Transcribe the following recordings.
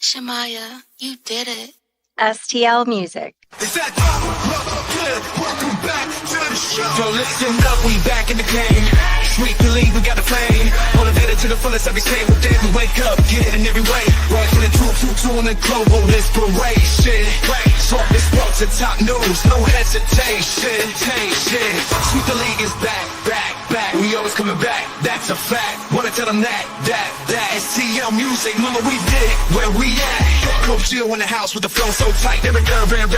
Shamaya, you did it. STL Music. Welcome back to the show. So listen up, we back in the game. Sweep the league, we got the flame. Motivated to the fullest every day. With them, we wake up, get it in every way. Right from the 222 on the global inspiration. Talk this sports and top news, no hesitation. Sweep the league is back. We always coming back, that's a fact. Wanna tell them that. STL Music, mama, we did it. Where we at? Coach Jill in the house with the flow so tight. Every perfect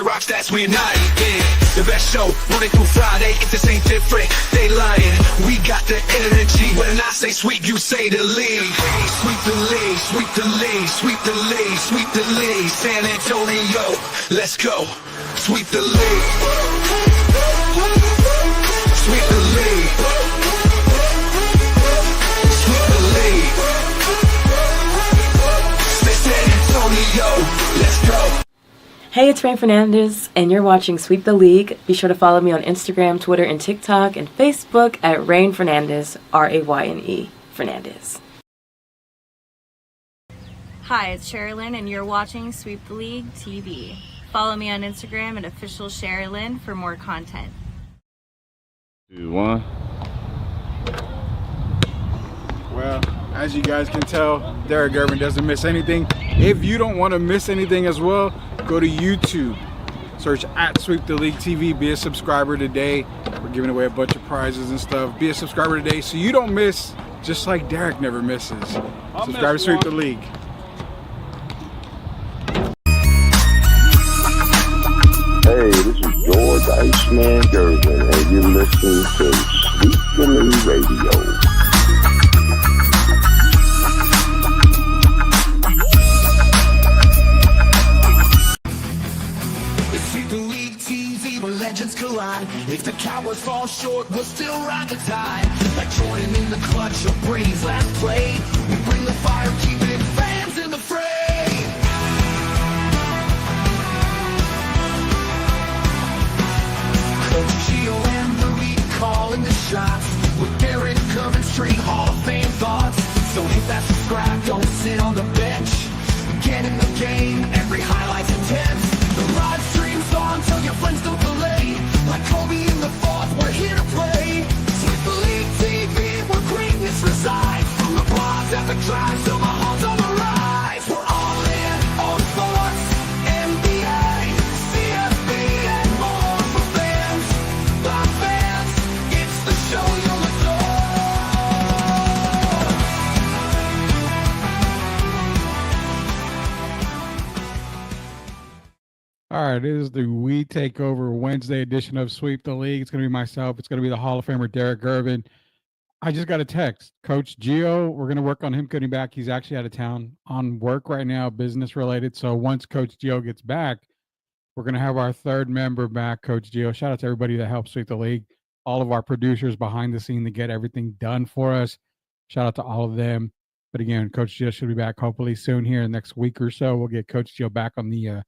rocks, that's we unite. Yeah, the best show, Monday through Friday. If this ain't different, they lying. We got the energy. When I say sweep, you say the league. Sweep the league, sweep the league, sweep the league, sweep the league. San Antonio, let's go. Sweep the league. Sweep the league. Sweep the league. San Antonio, let's go. Hey, it's Rain Fernandez, and you're watching Sweep the League. Be sure to follow me on Instagram, Twitter, and TikTok, and Facebook at Rain Fernandez, Rayne Fernandez. Hi, it's Sherilyn, and you're watching Sweep the League TV. Follow me on Instagram at official Sherilyn for more content. 2, 1. Well, as you guys can tell, Derek Gervin doesn't miss anything. If you don't want to miss anything as well, go to YouTube. Search at Sweep the League TV. Be a subscriber today. We're giving away a bunch of prizes and stuff. Be a subscriber today so you don't miss, just like Derek never misses. Subscribe to Sweep the League. Hey, this is George Heisman Gervin, and you're listening to Sweep the League Radio. Sweep the League TV where legends collide. If the Cowboys fall short, we'll still ride the tide. Like joining in the clutch of Brady's last play. We bring the fire, keeping fans in the fray. Coach Gio and the lead calling the shots. With Derek Gervin straight Hall of Fame thoughts. So hit that subscribe, don't sit on the bench. Get in the game, every highlight's intense. The live stream's on, tell your friends don't delay. Like Kobe in the fourth, we're here to play. Sweep the League TV, where greatness resides. From the blogs at the drive, till my heart's on the rise. We're all in on sports, NBA, CFB, and more for fans. By fans, it's the show you'll adore. All right, it is the We Take Over Wednesday edition of Sweep the League. It's going to be myself. It's going to be the Hall of Famer, Derek Gervin. I just got a text. Coach Gio, we're going to work on him getting back. He's actually out of town on work right now, business related. So once Coach Gio gets back, we're going to have our third member back, Coach Gio. Shout out to everybody that helped Sweep the League. All of our producers behind the scene to get everything done for us. Shout out to all of them. But again, Coach Gio should be back hopefully soon here in the next week or so. We'll get Coach Gio back on the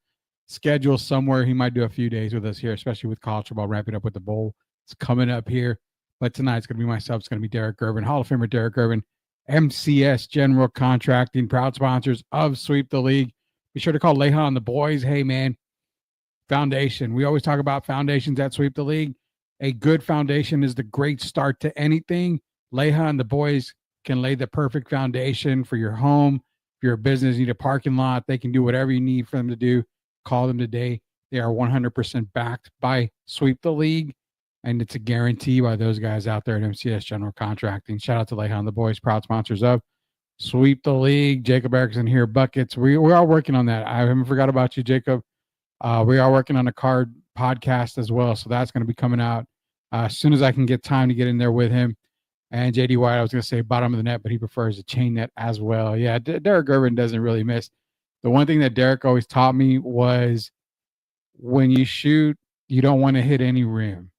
schedule somewhere. He might do a few days with us here, especially with college football wrapping up with the bowl. It's coming up here. But tonight it's going to be myself. It's going to be Derek Gervin, Hall of Famer Derek Gervin, MCS General Contracting, proud sponsors of Sweep the League. Be sure to call Leha and the boys. Hey, man, foundation. We always talk about foundations at Sweep the League. A good foundation is the great start to anything. Leha and the boys can lay the perfect foundation for your home. If you're a business, you need a parking lot, they can do whatever you need for them to do. Call them today. They are 100% backed by Sweep the League, and it's a guarantee by those guys out there at MCS General Contracting. Shout out to Leha and the boys, proud sponsors of Sweep the League. Jacob Erickson here, Buckets. We are working on that. I haven't forgot about you, Jacob. We are working on a card podcast as well, so that's going to be coming out as soon as I can get time to get in there with him. And JD White, I was going to say bottom of the net, but he prefers a chain net as well. Yeah, Derek Gervin doesn't really miss. The one thing that Derek always taught me was when you shoot, you don't want to hit any rim.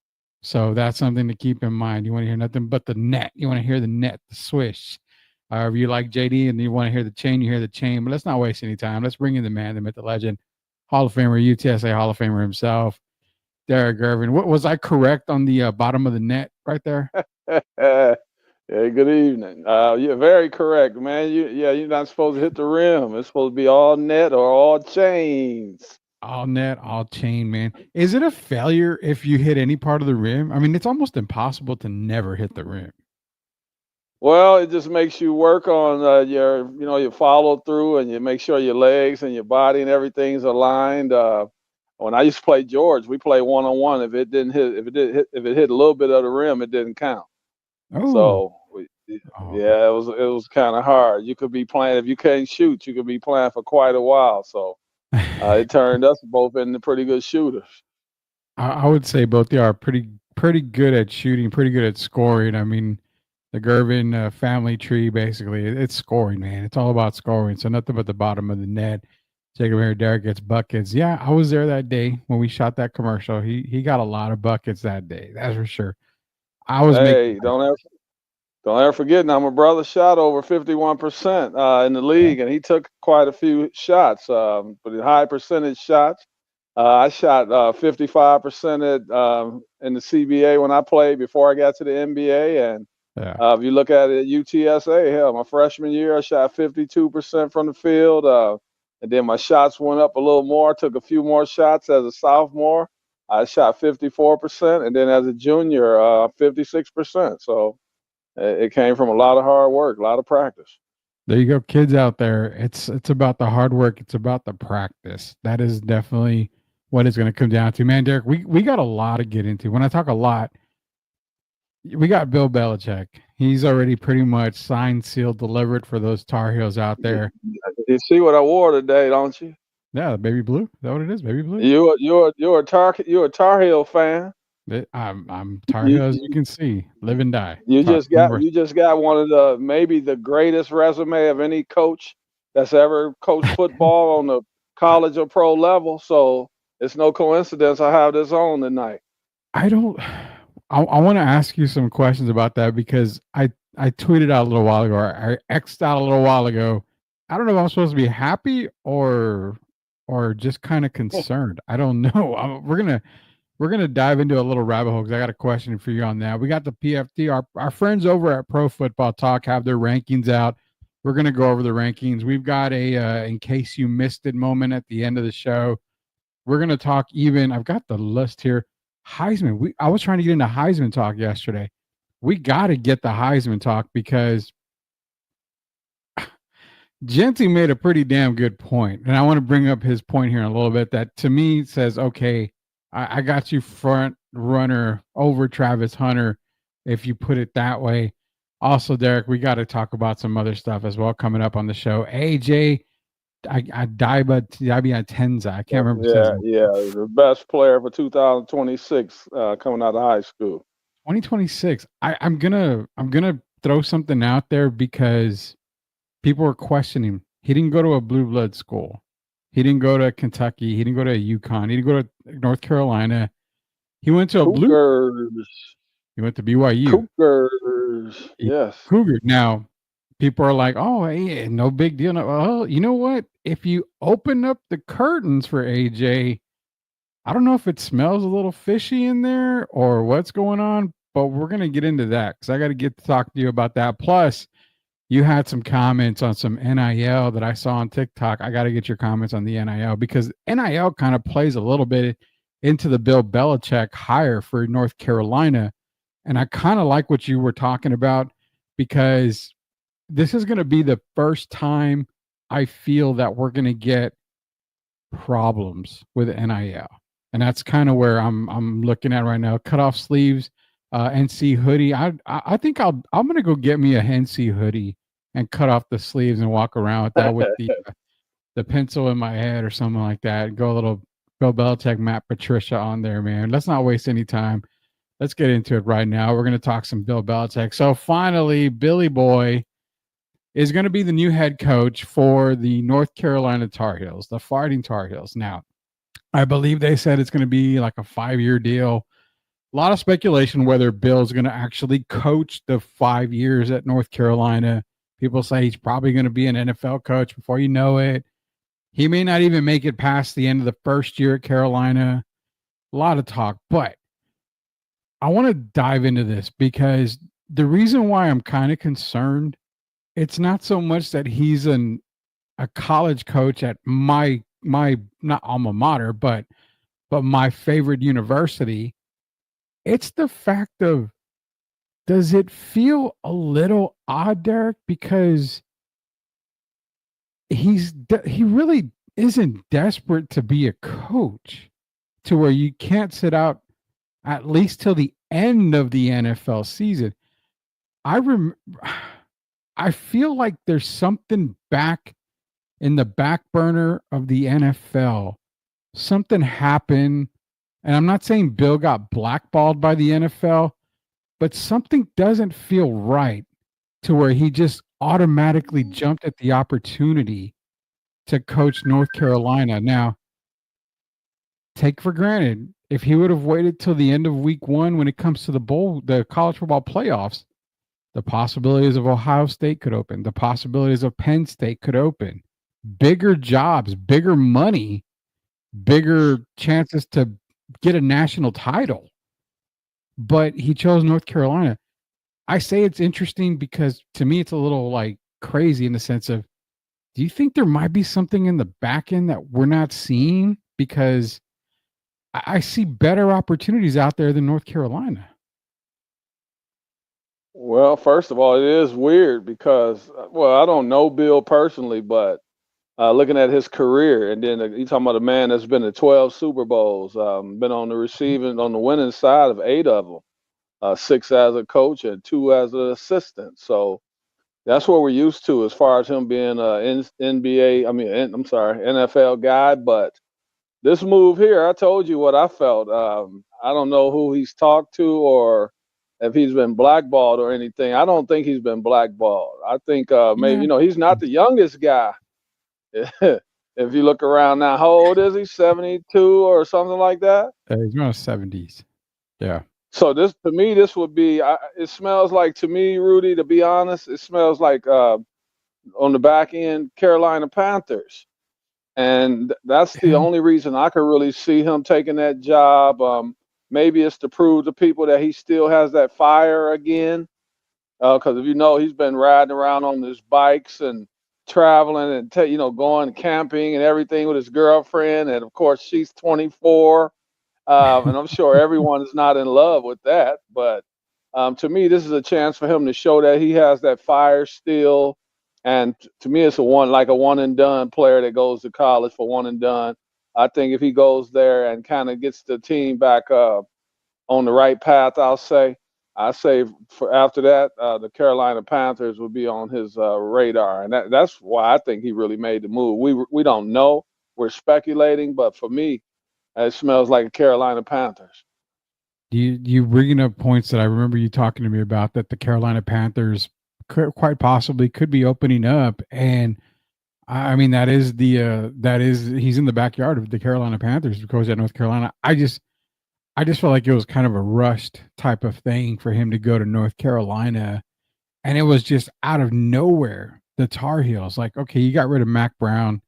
So that's something to keep in mind. You want to hear nothing but the net. You want to hear the net, the swish. However you like JD and you want to hear the chain, you hear the chain. But let's not waste any time. Let's bring in the man, the myth, the legend, Hall of Famer, UTSA Hall of Famer himself, Derek Gervin. What was I correct on the bottom of the net right there? Hey, good evening. You're very correct, man. You're not supposed to hit the rim. It's supposed to be all net or all chains. All net, all chain, man. Is it a failure if you hit any part of the rim? I mean, it's almost impossible to never hit the rim. Well, it just makes you work on your follow through, and you make sure your legs and your body and everything's aligned. When I used to play George, we play 1-on-1. If it hit a little bit of the rim, it didn't count. Oh, So oh. yeah, it was kind of hard. You could be playing if you can't shoot, you could be playing for quite a while. So it turned us both into pretty good shooters. I would say both they are pretty good at shooting, pretty good at scoring. I mean, the Gervin family tree, basically, it's scoring, man. It's all about scoring. So nothing but the bottom of the net. Jacob here, Derek gets buckets. Yeah, I was there that day when we shot that commercial. He got a lot of buckets that day. That's for sure. I was making. Hey, don't ever forget now. My brother shot over 51% in the league, and he took quite a few shots, but high percentage shots. I shot 55% in the CBA when I played before I got to the NBA, and Yeah. if you look at it at UTSA, hell, my freshman year I shot 52% from the field, and then my shots went up a little more. Took a few more shots as a sophomore. I shot 54%, and then as a junior, 56%. So it came from a lot of hard work, a lot of practice. There you go, kids out there. It's about the hard work. It's about the practice. That is definitely what it's going to come down to, man. Derek, we got a lot to get into. When I talk a lot, we got Bill Belichick. He's already pretty much signed, sealed, delivered for those Tar Heels out there. You see what I wore today, don't you? Yeah, the baby blue. Is that what it is? Baby blue. You're a Tar Heel fan. I'm Tar Heel, as you can see, live and die. You just got one of maybe the greatest resume of any coach that's ever coached football on the college or pro level. So it's no coincidence I have this on tonight. I want to ask you some questions about that because I tweeted out a little while ago, or I X'd out a little while ago. I don't know if I'm supposed to be happy or just kind of concerned. I don't know. We're gonna dive into a little rabbit hole because I got a question for you on that. We got the PFT. Our friends over at Pro Football Talk have their rankings out. We're gonna go over the rankings. We've got a in case you missed it moment at the end of the show. We're gonna talk even. I've got the list here. Heisman. I was trying to get into Heisman Talk yesterday. We got to get the Heisman Talk because Genty made a pretty damn good point, and I want to bring up his point here in a little bit. That to me says, okay, I got you front runner over Travis Hunter, if you put it that way. Also, Derek, we got to talk about some other stuff as well coming up on the show. AJ, Dybantsa. I can't remember. Yeah, the best player for 2026 coming out of high school. 2026. I'm gonna throw something out there because people are questioning. He didn't go to a blue blood school. He didn't go to Kentucky. He didn't go to UConn. He didn't go to North Carolina. He went to He went to BYU. Cougars. Yes. Cougars. Now, people are like, "Oh, hey, no big deal." No, well, you know what? If you open up the curtains for AJ, I don't know if it smells a little fishy in there or what's going on, but we're gonna get into that because I got to get to talk to you about that. Plus, you had some comments on some NIL that I saw on TikTok. I got to get your comments on the NIL because NIL kind of plays a little bit into the Bill Belichick hire for North Carolina. And I kind of like what you were talking about because this is going to be the first time I feel that we're going to get problems with NIL. And that's kind of where I'm looking at right now. Cut off sleeves, NC hoodie. I think I'm going to go get me a NC hoodie and cut off the sleeves and walk around with that with the pencil in my head or something like that. Go a little Bill Belichick, Matt Patricia on there, man. Let's not waste any time. Let's get into it right now. We're going to talk some Bill Belichick. So finally, Billy Boy is going to be the new head coach for the North Carolina Tar Heels, the Fighting Tar Heels. Now, I believe they said it's going to be like a 5-year deal. A lot of speculation whether Bill's going to actually coach the 5 years at North Carolina. People say he's probably going to be an NFL coach before you know it. He may not even make it past the end of the first year at Carolina. A lot of talk, but I want to dive into this because the reason why I'm kind of concerned, it's not so much that he's a college coach at my not alma mater, but my favorite university. It's the fact of, does it feel a little odd, Derek? Because he really isn't desperate to be a coach to where you can't sit out at least till the end of the NFL season. I feel like there's something back in the back burner of the NFL. Something happened, and I'm not saying Bill got blackballed by the NFL, but something doesn't feel right to where he just automatically jumped at the opportunity to coach North Carolina. Now, take for granted, if he would have waited till the end of week 1 when it comes to the college football playoffs, the possibilities of Ohio State could open. The possibilities of Penn State could open. Bigger jobs, bigger money, bigger chances to get a national title. But he chose North Carolina. I say it's interesting because to me it's a little like crazy in the sense of, do you think there might be something in the back end that we're not seeing? Because I see better opportunities out there than North Carolina. Well, first of all, it is weird because, well, I don't know Bill personally, but looking at his career, and then you talking about a man that's been to 12 Super Bowls, been on the winning side of 8 of them, 6 as a coach and 2 as an assistant. So that's what we're used to as far as him being an NFL guy. But this move here, I told you what I felt. I don't know who he's talked to or if he's been blackballed or anything. I don't think he's been blackballed. I think maybe, he's not the youngest guy. If you look around now, how old is he? 72 or something like that? He's around 70s. Yeah. So this, to me, this would be, it smells like, to me, Rudy, to be honest, it smells like on the back end, Carolina Panthers. And that's the only reason I could really see him taking that job. Maybe it's to prove to people that he still has that fire again. Because if he's been riding around on his bikes and traveling and going camping and everything with his girlfriend, and of course she's 24, and I'm sure everyone is not in love with that. But to me, this is a chance for him to show that he has that fire still. And to me, it's a one and done player that goes to college for one and done. I think if he goes there and kind of gets the team back on the right path, I say for after that, the Carolina Panthers would be on his radar, and that's why I think he really made the move. We don't know, we're speculating, but for me, it smells like a Carolina Panthers. You bringing up points that I remember you talking to me about, that the Carolina Panthers quite possibly could be opening up, and I mean he's in the backyard of the Carolina Panthers because at North Carolina. I just felt like it was kind of a rushed type of thing for him to go to North Carolina. And it was just out of nowhere, the Tar Heels. Like, okay, you got rid of Mac Brown.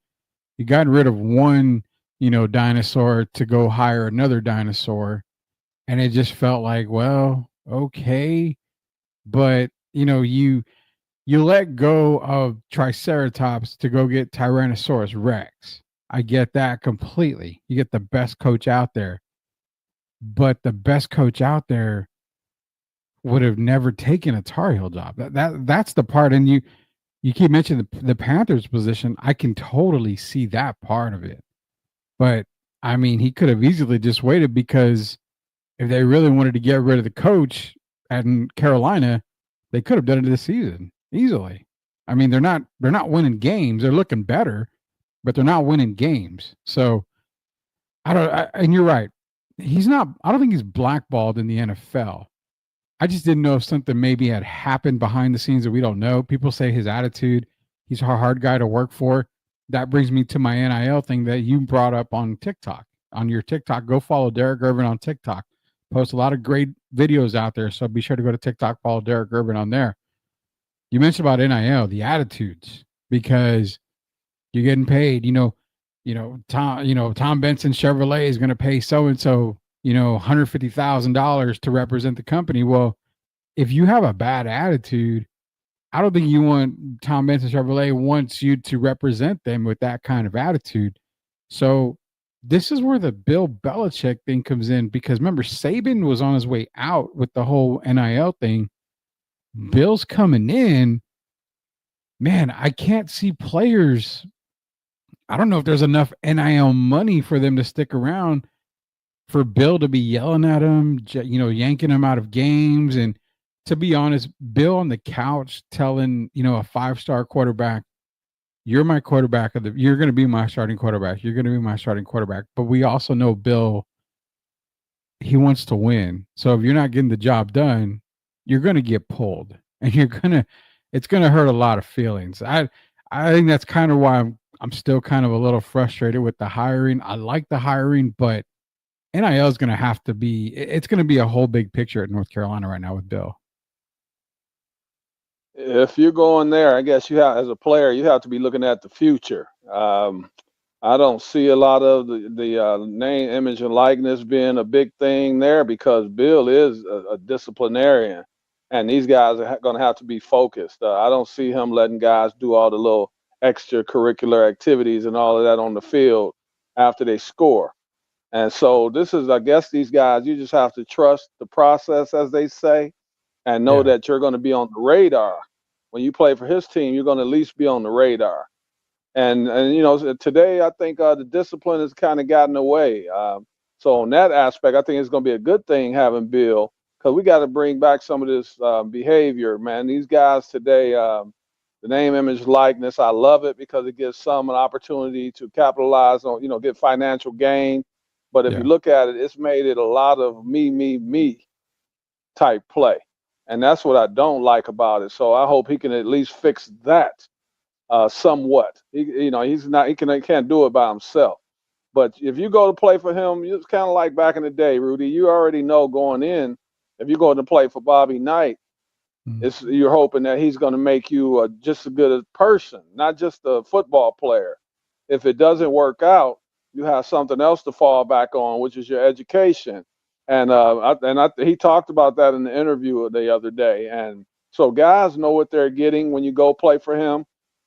You got rid of one, dinosaur to go hire another dinosaur. And it just felt like, well, okay. But, you let go of Triceratops to go get Tyrannosaurus Rex. I get that completely. You get the best coach out there. But the best coach out there would have never taken a Tar Heel job. That's the part. And you keep mentioning the Panthers position. I can totally see that part of it. But I mean, he could have easily just waited, because if they really wanted to get rid of the coach at Carolina, they could have done it this season easily. I mean, they're not winning games. They're looking better, but they're not winning games. So and you're right. I don't think he's blackballed in the NFL. I just didn't know if something maybe had happened behind the scenes that we don't know. People say his attitude, he's a hard guy to work for. That brings me to my NIL thing that you brought up on TikTok. On your TikTok, go follow Derek Irvin on TikTok. Post a lot of great videos out there, so be sure to go to TikTok, follow Derek Irvin on there. You mentioned about NIL, the attitudes, because you're getting paid, Tom Benson Chevrolet is going to pay so-and-so, $150,000 to represent the company. Well, if you have a bad attitude, I don't think you want Tom Benson Chevrolet wants you to represent them with that kind of attitude. So this is where the Bill Belichick thing comes in, because remember, Saban was on his way out with the whole NIL thing. Bill's coming in. Man, I can't see players. I don't know if there's enough NIL money for them to stick around, for Bill to be yelling at him, yanking him out of games. And to be honest, Bill on the couch telling, a 5-star quarterback, you're my quarterback you're going to be my starting quarterback. You're going to be my starting quarterback. But we also know Bill, he wants to win. So if you're not getting the job done, you're going to get pulled, and it's going to hurt a lot of feelings. I think that's kind of why I'm still kind of a little frustrated with the hiring. I like the hiring, but NIL is going to have to be, it's going to be a whole big picture at North Carolina right now with Bill. If you're going there, I guess as a player, you have to be looking at the future. I don't see a lot of the name, image, and likeness being a big thing there, because Bill is a disciplinarian, and these guys are going to have to be focused. I don't see him letting guys do all the little extracurricular activities and all of that on the field after they score. And so this is, I guess, these guys, you just have to trust the process, as they say, and know that you're going to be on the radar. When you play for his team, you're going to at least be on the radar. And today I think the discipline has kind of gotten away. So on that aspect, I think it's going to be a good thing having Bill, because we got to bring back some of this behavior, man. These guys today, the name, image, likeness, I love it, because it gives some an opportunity to capitalize on, get financial gain. But if you look at it, it's made it a lot of me type play. And that's what I don't like about it. So I hope he can at least fix that somewhat. He can't do it by himself. But if you go to play for him, it's kind of like back in the day, Rudy. You already know going in, if you're going to play for Bobby Knight, you're hoping that he's going to make you just as good a person, not just a football player. If it doesn't work out, you have something else to fall back on, which is your education. And he talked about that in the interview the other day. And so guys know what they're getting when you go play for him.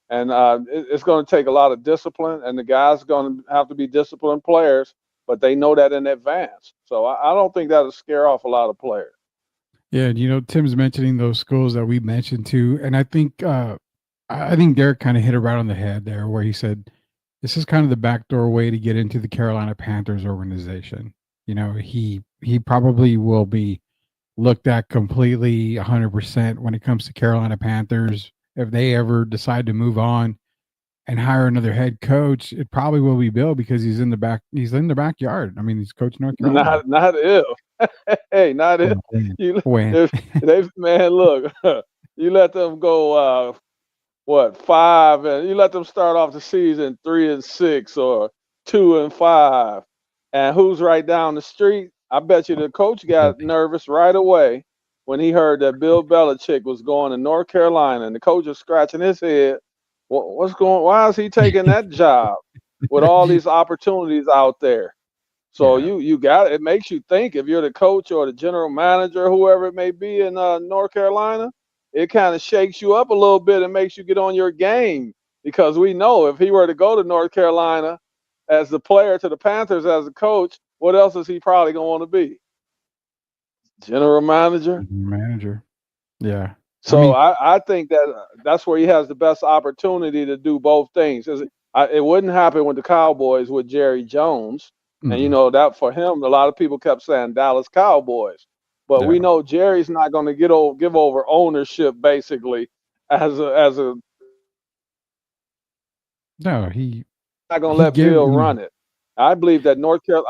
And it's going to take a lot of discipline, and the guys are going to have to be disciplined players, but they know that in advance. So I don't think that'll scare off a lot of players. Yeah, Tim's mentioning those schools that we mentioned too, and I think Derek kind of hit it right on the head there, where he said this is kind of the backdoor way to get into the Carolina Panthers organization. He probably will be looked at completely 100% when it comes to Carolina Panthers. If they ever decide to move on and hire another head coach, it probably will be Bill, because he's in the backyard. I mean, he's coaching North Carolina. Not if. Hey, not if. Man, look, you let them go 5, and you let them start off the season 3-6 or 2-5, and who's right down the street? I bet you the coach got nervous right away when he heard that Bill Belichick was going to North Carolina, and the coach is scratching his head. Why is he taking that job with all these opportunities out there? So you got it. It makes you think, if you're the coach or the general manager, whoever it may be in North Carolina, it kind of shakes you up a little bit and makes you get on your game, because we know if he were to go to North Carolina as the player to the Panthers as a coach, what else is he probably going to want to be? General manager. Yeah. So I think that's where he has the best opportunity to do both things. It wouldn't happen with the Cowboys with Jerry Jones. And that for him, a lot of people kept saying Dallas Cowboys. But we know Jerry's not going to give over ownership, basically, as a no, he not going to let Bill run it. I believe that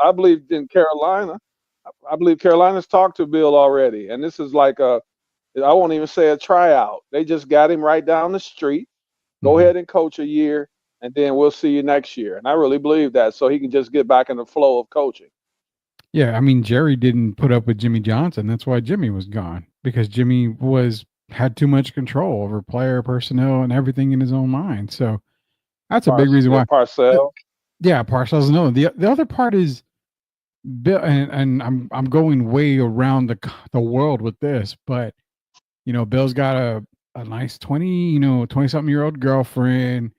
I believe in Carolina. I believe Carolina's talked to Bill already, and this is like I won't even say a tryout. They just got him right down the street. Go ahead and coach a year, and then we'll see you next year. And I really believe that, so he can just get back in the flow of coaching. Yeah, I mean, Jerry didn't put up with Jimmy Johnson. That's why Jimmy was gone, because Jimmy had too much control over player personnel and everything in his own mind. So that's a big reason why. Parcells. Yeah, Parcells. No, the other part is Bill, and I'm going way around the world with this, but Bill's got a nice 20-something-year-old girlfriend.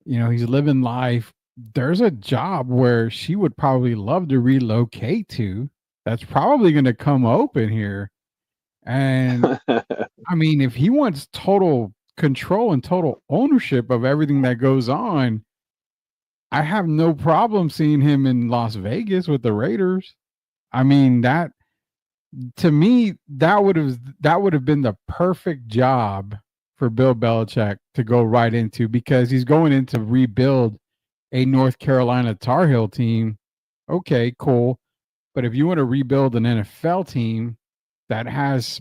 He's living life. There's a job where she would probably love to relocate to. That's probably going to come open here. And I mean, if he wants total control and total ownership of everything that goes on, I have no problem seeing him in Las Vegas with the Raiders. I mean, that to me, that would have been the perfect job for Bill Belichick to go right into, because he's going in to rebuild a North Carolina Tar Heel team. Okay, cool. But if you want to rebuild an NFL team that has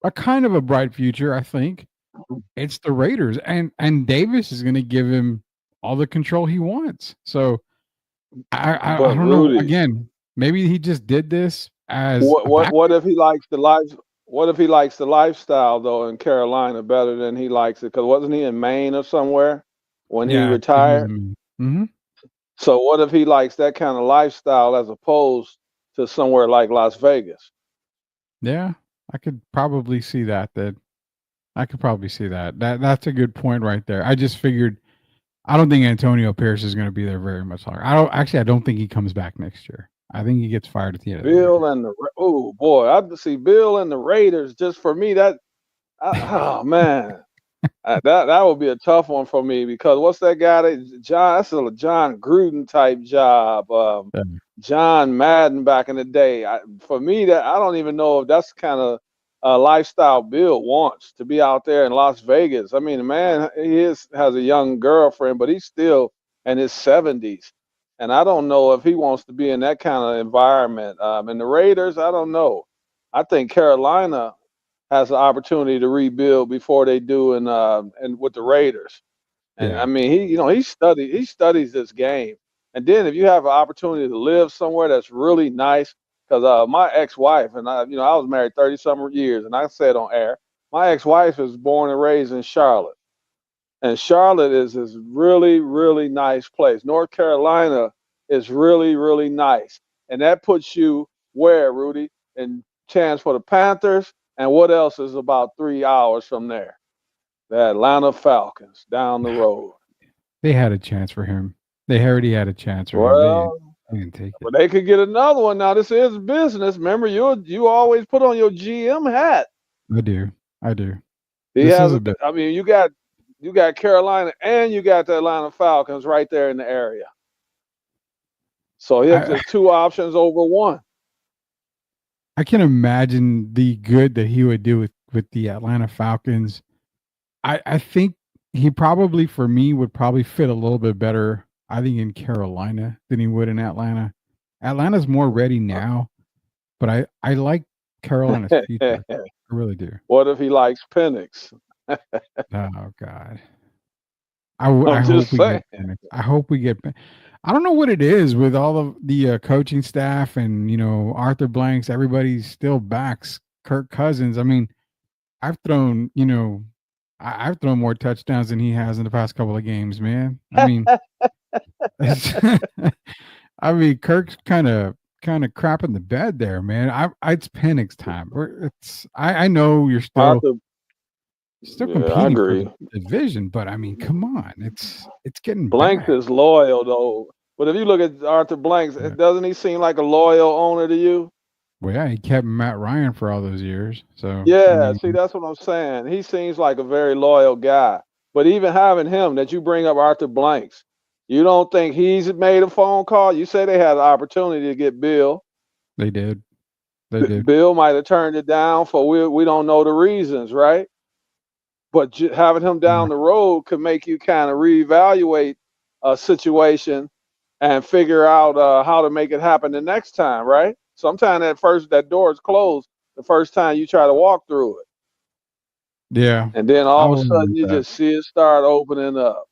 a kind of a bright future, I think it's the Raiders, and Davis is going to give him all the control he wants. So I But don't Rudy, know. Again, maybe he just did this as what if he likes the life? What if he likes the lifestyle though in Carolina better than he likes it? Because wasn't he in Maine or somewhere when he retired? Mm-hmm. So what if he likes that kind of lifestyle as opposed to somewhere like Las Vegas? Yeah, I could probably see that. I could probably see that. That's a good point right there. I just figured I don't think Antonio Pierce is going to be there very much longer. I don't think he comes back next year. I think he gets fired at the end of the year. Bill and the oh boy, I'd see Bill and the Raiders. Just for me, oh man, that would be a tough one for me, because what's that guy John? That's a John Gruden type job. John Madden back in the day. For me, that I don't even know if that's kind of lifestyle Bill wants, to be out there in Las Vegas. I mean, the man has a young girlfriend, but he's still in his 70s. And I don't know if he wants to be in that kind of environment. And the Raiders, I don't know. I think Carolina has an opportunity to rebuild before they do, and with the Raiders. And Yeah. I mean, he studies this game. And then if you have an opportunity to live somewhere that's really nice, because my ex-wife and I was married 30-some years, and I said on air, my ex-wife is born and raised in Charlotte. And Charlotte is this really, really nice place. North Carolina is really, really nice. And that puts you where, Rudy? In chance for the Panthers. And what else is about 3 hours from there? The Atlanta Falcons down the road. They had a chance for him. They already had a chance for Well, him. They didn't take it. But they could get another one. Now, this is business. Remember, you always put on your GM hat. I do. He has. I mean, you got Carolina and you got the Atlanta Falcons right there in the area. So he has just two options over one. I can imagine the good that he would do with the Atlanta Falcons. I think he probably, for me, would probably fit a little bit better, I think, in Carolina than he would in Atlanta. Atlanta's more ready now, but I like Carolina's future. I really do. What if he likes Penix? Oh God. I hope we get. I don't know what it is with all of the coaching staff and Arthur Blanks. Everybody still backs Kirk Cousins. I mean, I've thrown I've thrown more touchdowns than he has in the past couple of games, man. I mean, Kirk's kind of crapping the bed there, man. It's Penix time. I know you're still competing for the division, but I mean, come on, it's getting Blanks bad. is loyal though. But if you look at Arthur Blanks, doesn't he seem like a loyal owner to you? Well, yeah, he kept Matt Ryan for all those years. So yeah, see, that's what I'm saying. He seems like a very loyal guy. But even having him, that you bring up Arthur Blanks, you don't think he's made a phone call? You say they had an opportunity to get Bill. They did. Bill might have turned it down for we don't know the reasons, right? But having him down the road could make you kind of reevaluate a situation and figure out how to make it happen the next time, right? Sometimes that door is closed the first time you try to walk through it. Yeah. And then all of a sudden you just see it start opening up.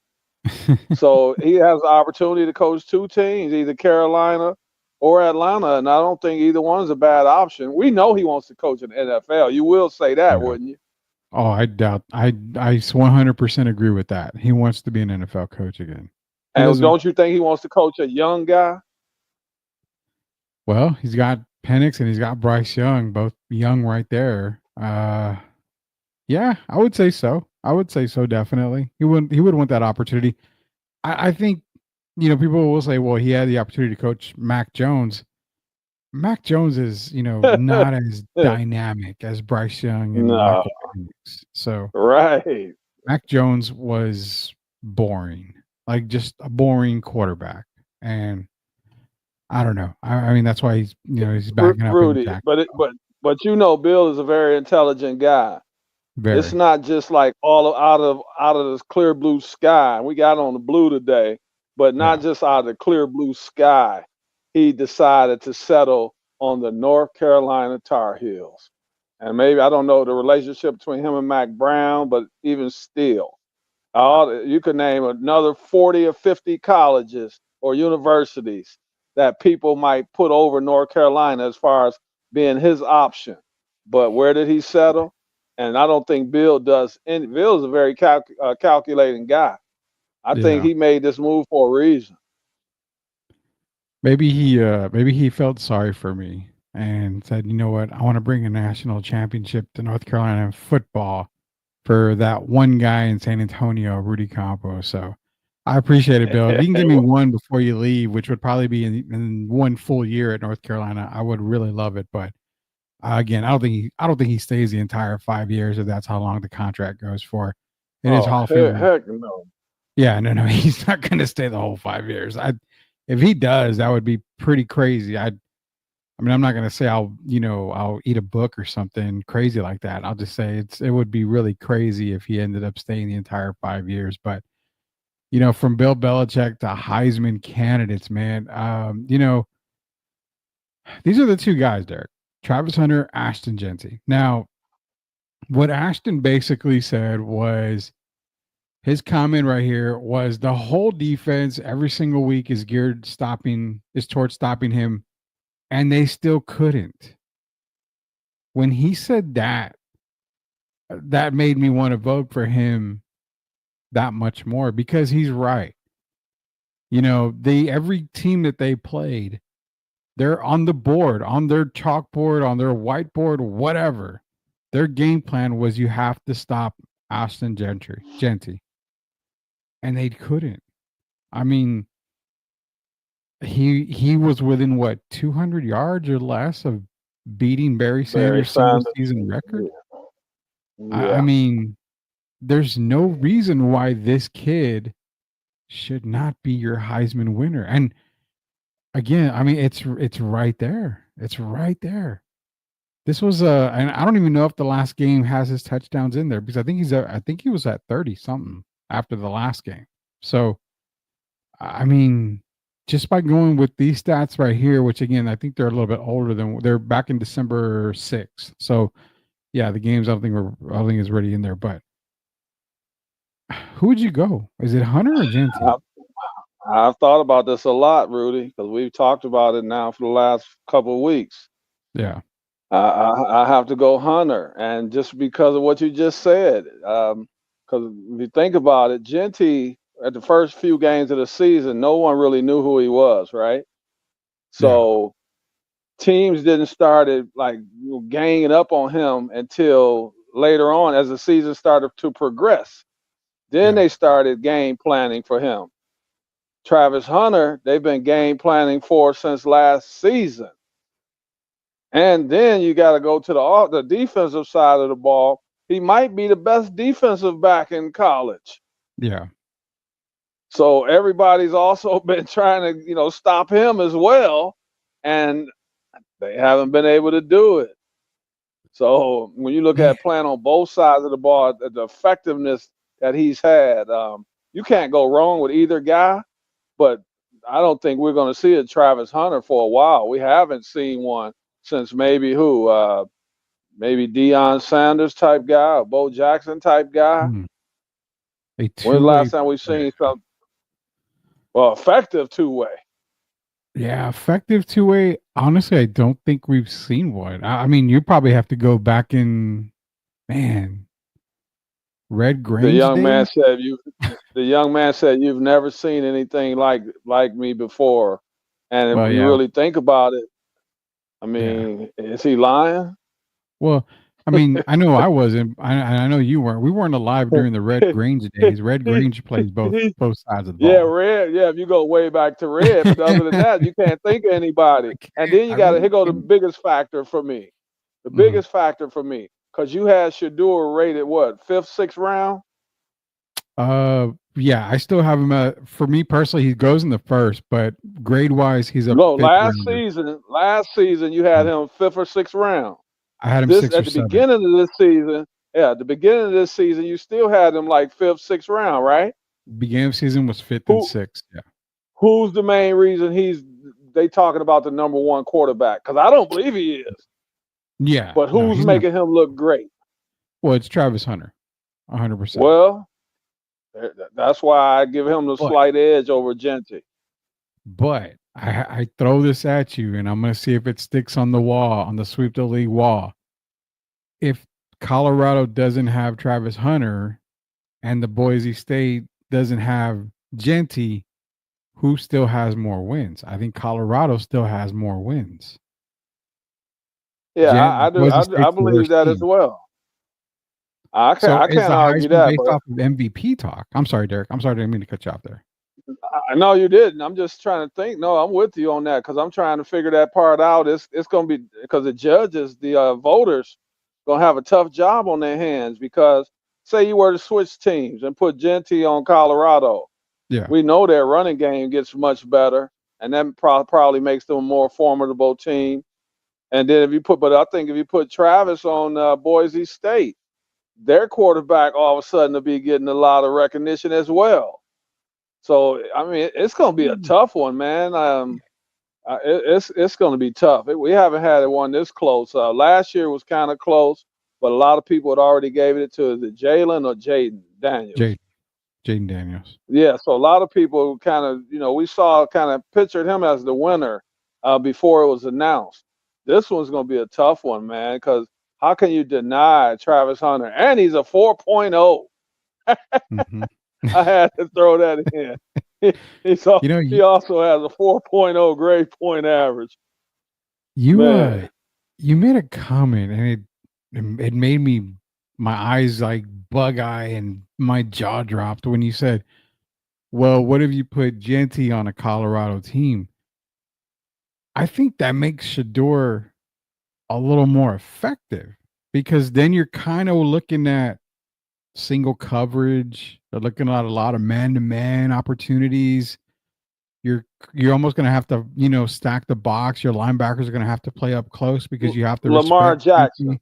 So he has the opportunity to coach two teams, either Carolina or Atlanta, and I don't think either one is a bad option. We know he wants to coach in the NFL. You will say that, wouldn't you? Oh, I doubt. I 100% agree with that. He wants to be an NFL coach again. And don't you think he wants to coach a young guy? Well, he's got Penix and he's got Bryce Young, both young right there. Yeah, I would say so. I would say so. Definitely, he would want that opportunity. I think people will say, well, he had the opportunity to coach Mac Jones. Mac Jones is not as dynamic as Bryce Young and No, Michael Penix. So right. Mac Jones was boring, like just a boring quarterback, and I don't know. I mean, that's why he's backing up in Rudy, Jacksonville. but Bill is a very intelligent guy. It's Very, not just like out of this clear blue sky. We got on the blue today, but not yeah, just out of the clear blue sky. He decided to settle on the North Carolina Tar Heels. And maybe I don't know the relationship between him and Mac Brown, but even still, you could name another 40 or 50 colleges or universities that people might put over North Carolina as far as being his option. But where did he settle? And I don't think Bill does. Bill is a very calculating guy. I think yeah. he made this move for a reason. Maybe he felt sorry for me and said, you know what, I want to bring a national championship to North Carolina in football for that one guy in San Antonio, Rudy Campos. So I appreciate it, Bill. If you can give me one before you leave, which would probably be in one full year at North Carolina, I would really love it. But again, I don't think he stays the entire 5 years if that's how long the contract goes for. It is Oh, Hall of Famer. heck no. Yeah, no, he's not going to stay the whole 5 years. If he does, that would be pretty crazy. I mean, I'm not going to say I'll eat a book or something crazy like that. I'll just say it would be really crazy if he ended up staying the entire 5 years. But from Bill Belichick to Heisman candidates, man, these are the two guys, Derek: Travis Hunter, Ashton Genty. Now, what Ashton basically said was his comment right here was the whole defense every single week is towards stopping him, and they still couldn't. When he said that, that made me want to vote for him that much more because he's right. Every team that they played, they're on the board, on their chalkboard, on their whiteboard, whatever. Their game plan was you have to stop Ashton Genty. And they couldn't. I mean, he was within what 200 yards or less of beating Barry Sanders' single season record. Yeah. I mean, there's no reason why this kid should not be your Heisman winner. And again, I mean, it's right there. It's right there. This was and I don't even know if the last game has his touchdowns in there because I think he was at 30 something after the last game. So, I mean, just by going with these stats right here, which again, I think they're a little bit older they're back in December 6th. So, yeah, the games I think is already in there. But who would you go? Is it Hunter or Genty? I've thought about this a lot, Rudy, because we've talked about it now for the last couple of weeks. Yeah. I have to go Hunter, and just because of what you just said, because if you think about it, Genty at the first few games of the season, no one really knew who he was, right? So teams didn't started like ganging up on him until later on as the season started to progress. Then they started game planning for him. Travis Hunter, they've been game planning for since last season. And then you got to go to the defensive side of the ball. He might be the best defensive back in college. Yeah. So everybody's also been trying to, stop him as well. And they haven't been able to do it. So when you look at playing on both sides of the ball, the effectiveness that he's had, you can't go wrong with either guy. But I don't think we're going to see a Travis Hunter for a while. We haven't seen one since maybe maybe Deion Sanders type guy or Bo Jackson type guy. When's the last time we've seen something? Well, effective two-way. Yeah, effective two-way. Honestly, I don't think we've seen one. I mean, you probably have to go back in, man. Red Grange. The young man said you've never seen anything like me before. And if you really think about it, I mean, is he lying? Well, I mean, I know I wasn't. I know you weren't. We weren't alive during the Red Grange days. Red Grange plays both sides of the Yeah, ball. Red. Yeah, if you go way back to Red, but other than that, you can't think of anybody. And then you I got to really here go the can't. biggest factor for me. The Mhm. biggest factor for me, because you had Shador rated what, fifth, sixth round? Yeah, I still have him at. For me personally, he goes in the first, but grade wise, he's a No, fifth rounder. last season you had Mm. him fifth or sixth round. I had him This 6 or at the 7. beginning of this season, yeah, at the beginning of this season, you still had him like fifth, sixth round, right? Beginning of season was 5th and Who 6th. Yeah. who's the main reason they talking about the number one quarterback? Because I don't believe he is. Yeah. But No, who's he's not. making him look great? Well, it's Travis Hunter, 100%. Well, that's why I give him the But slight edge over Genty. I throw this at you, and I'm going to see if it sticks on the wall, on the Sweep the League wall. If Colorado doesn't have Travis Hunter and the Boise State doesn't have Genty, who still has more wins? I think Colorado still has more wins. Yeah, I do. Boise I State's the believe worst that as team. well. I So is can't the argue Heisman that, based but off of MVP talk? I'm sorry, Derek. I'm sorry, I didn't mean to cut you off there. I know you didn't. I'm just trying to think. No, I'm with you on that because I'm trying to figure that part out. It's going to be because the judges, the voters, going to have a tough job on their hands because say you were to switch teams and put Genty on Colorado, Yeah. we know their running game gets much better, and that probably makes them a more formidable team. And then but I think if you put Travis on Boise State, their quarterback all of a sudden will be getting a lot of recognition as well. So I mean, it's going to be a tough one, man. It's going to be tough. We haven't had one this close. Last year was kind of close, but a lot of people had already gave it to the Jalen or Jaden Daniels. Jaden Daniels. Yeah, so a lot of people kind of, we saw kind of pictured him as the winner before it was announced. This one's going to be a tough one, man, because how can you deny Travis Hunter? And he's a 4.0. Mm-hmm. I had to throw that in. He also has a 4.0 grade point average. You made a comment, and it made my eyes like bug eye and my jaw dropped when you said, well, what if you put Genty on a Colorado team? I think that makes Shador a little more effective because then you're kind of looking at single coverage. They're looking at a lot of man-to-man opportunities. You're almost going to have to, stack the box. Your linebackers are going to have to play up close because you have to Lamar respect Jackson.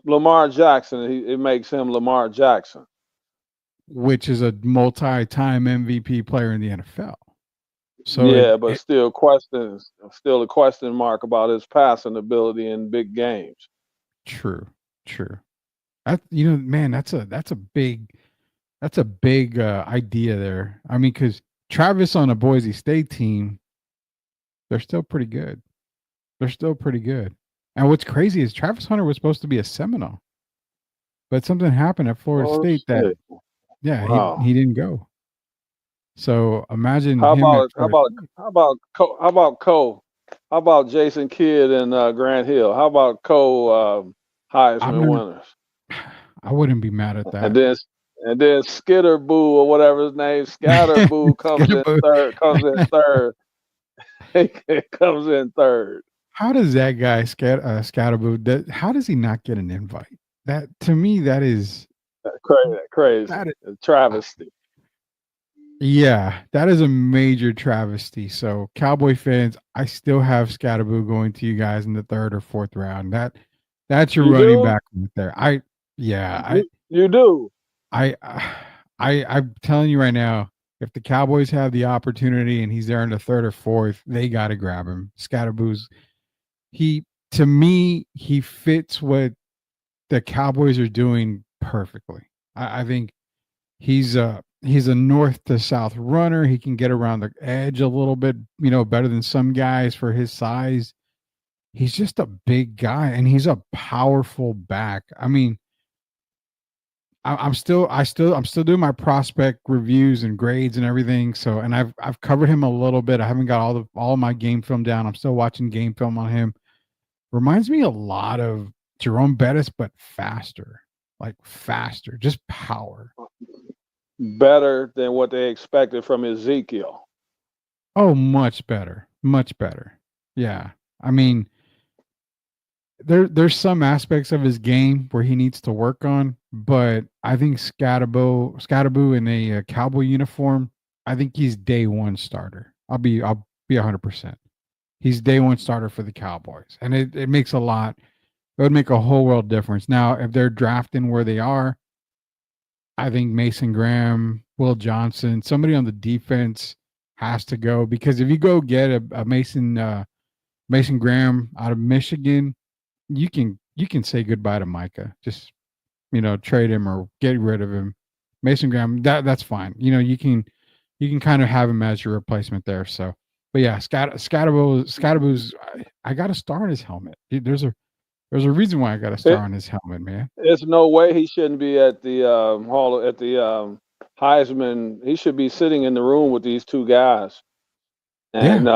Lamar Jackson. It makes him Lamar Jackson, which is a multi-time MVP player in the NFL. So yeah, but still a question mark about his passing ability in big games. True. That man, that's a big idea there. I mean, because Travis on a Boise State team, they're still pretty good. And what's crazy is Travis Hunter was supposed to be a Seminole, but something happened at Florida State that, wow. he didn't go. So imagine how him. About Cole? How about Jason Kidd and Grant Hill? How about Cole Heisman winners? I wouldn't be mad at that. And then Skitterboo or whatever his name, Scatterboo comes in third. He comes in third. How does that guy Scatterboo? How does he not get an invite? That to me, that is crazy. That is travesty. Yeah, that is a major travesty. So, Cowboy fans, I still have Scatterboo going to you guys in the 3rd or 4th round. That's your running back right there. You do. I'm telling you right now, if the Cowboys have the opportunity and he's there in the 3rd or 4th, they got to grab him. Scatterboo's to me, he fits what the Cowboys are doing perfectly. I think he's a north to south runner. He can get around the edge a little bit, better than some guys for his size. He's just a big guy and he's a powerful back. I mean, I'm still doing my prospect reviews and grades and everything. So, and I've covered him a little bit. I haven't got all my game film down. I'm still watching game film on him. Reminds me a lot of Jerome Bettis, but faster, just power. Better than what they expected from Ezekiel. Oh, much better. Yeah. I mean, there's some aspects of his game where he needs to work on, but I think Scatterbo in a Cowboy uniform, I think he's day one starter. I'll be 100%. He's day one starter for the Cowboys, and it makes a lot. It would make a whole world difference. Now, if they're drafting where they are, I think Mason Graham, Will Johnson, somebody on the defense has to go, because if you go get a Mason Graham out of Michigan, you can say goodbye to Micah. Just trade him or get rid of him. Mason Graham, that's fine. You can kind of have him as your replacement there. So, but yeah, Scatterbo's I got a star on his helmet. There's a reason why I got a star on his helmet, man. There's no way he shouldn't be at the Heisman. He should be sitting in the room with these two guys. And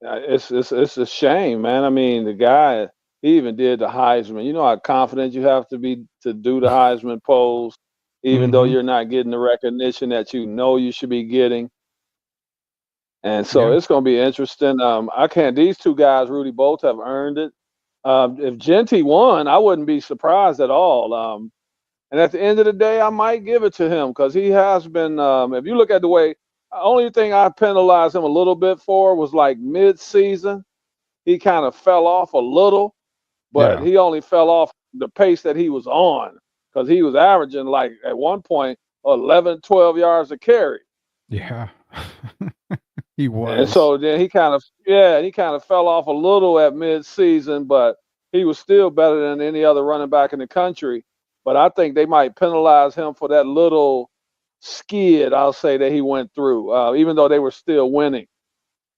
it's a shame, man. I mean, the guy, he even did the Heisman. You know how confident you have to be to do the Heisman polls, even though you're not getting the recognition that you should be getting. And so it's going to be interesting. These two guys, Rudy, both have earned it. If Genty won, I wouldn't be surprised at all. And at the end of the day, I might give it to him because he has been, if you look at the way, the only thing I penalized him a little bit for was like mid-season. He kind of fell off a little, but he only fell off the pace that he was on because he was averaging like at one point 11, 12 yards a carry. Yeah, he was. And so then he kind of fell off a little at mid-season, but he was still better than any other running back in the country. But I think they might penalize him for that little skid, I'll say, that he went through, even though they were still winning.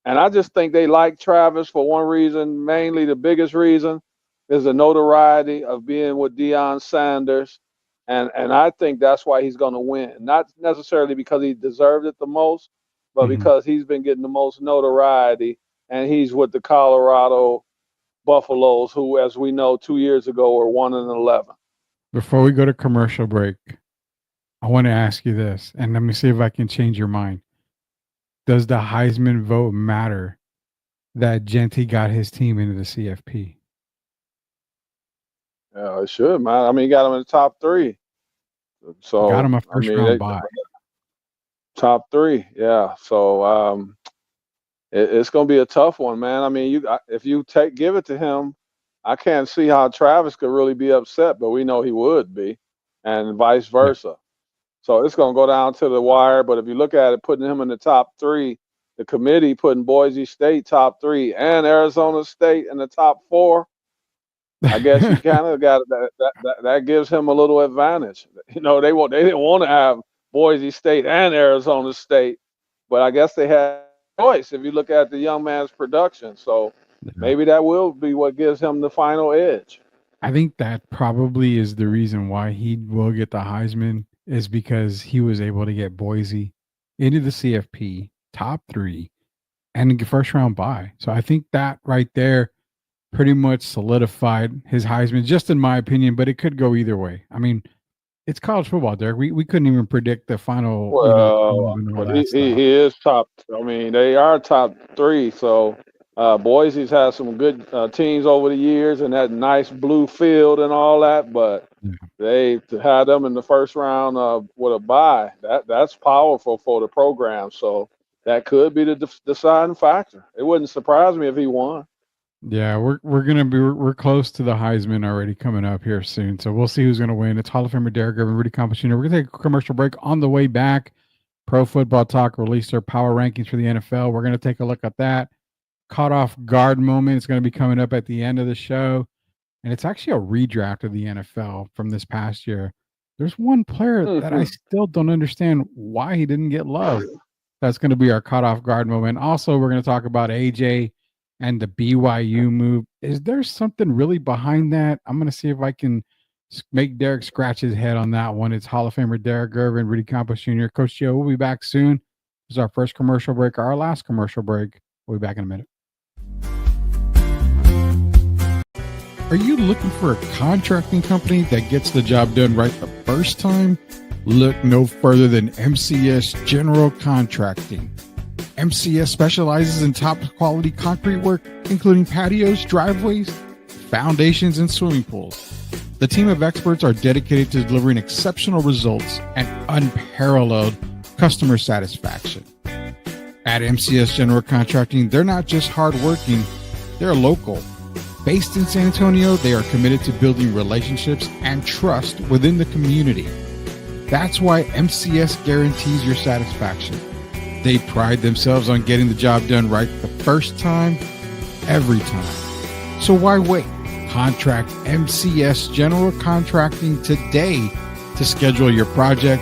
And I just think they like Travis for one reason, mainly the biggest reason is the notoriety of being with Deion Sanders. And I think that's why he's going to win. Not necessarily because he deserved it the most, but because he's been getting the most notoriety, and he's with the Colorado Buffaloes, who, as we know, 2 years ago were 1-11. Before we go to commercial break, I want to ask you this, and let me see if I can change your mind. Does the Heisman vote matter that Genty got his team into the CFP? Yeah, it should, man. I mean, he got him in the top three. So got him a first round bye. Top three, yeah. So it's going to be a tough one, man. I mean, if you give it to him, I can't see how Travis could really be upset, but we know he would be, and vice versa. Yeah. So it's going to go down to the wire. But if you look at it, putting him in the top three, the committee putting Boise State top three and Arizona State in the top four, I guess you kind of got that gives him a little advantage. They didn't want to have Boise State and Arizona State, but I guess they had a choice if you look at the young man's production. So maybe that will be what gives him the final edge. I think that probably is the reason why he will get the Heisman, is because he was able to get Boise into the CFP top three and first round bye. So I think that right there pretty much solidified his Heisman, just in my opinion, but it could go either way. I mean, it's college football, Derek. We couldn't even predict the final. Well, he is top. I mean, they are top three. So Boise's had some good teams over the years and that nice blue field and all that, but they had them in the first round with a bye. That's powerful for the program. So that could be the deciding factor. It wouldn't surprise me if he won. Yeah, we're close to the Heisman already coming up here soon. So we'll see who's going to win. It's Hall of Famer Derek Irvin, Rudy Campos Jr. We're going to take a commercial break. On the way back, Pro Football Talk released their power rankings for the NFL. We're going to take a look at that. Caught off guard moment. It's going to be coming up at the end of the show. And it's actually a redraft of the NFL from this past year. There's one player that I still don't understand why he didn't get love. That's going to be our caught off guard moment. Also, we're going to talk about AJ and the BYU move. Is there something really behind that? I'm going to see if I can make Derek scratch his head on that one. It's Hall of Famer Derek Irvin, Rudy Campos Jr. Coach Joe, we'll be back soon. This is our first commercial break, our last commercial break. We'll be back in a minute. Are you looking for a contracting company that gets the job done right the first time? Look no further than MCS General Contracting. MCS specializes in top quality concrete work, including patios, driveways, foundations, and swimming pools. The team of experts are dedicated to delivering exceptional results and unparalleled customer satisfaction. At MCS General Contracting, they're not just hardworking, they're local. Based in San Antonio, they are committed to building relationships and trust within the community. That's why MCS guarantees your satisfaction. They pride themselves on getting the job done right the first time, every time. So why wait? Contract MCS General Contracting today to schedule your project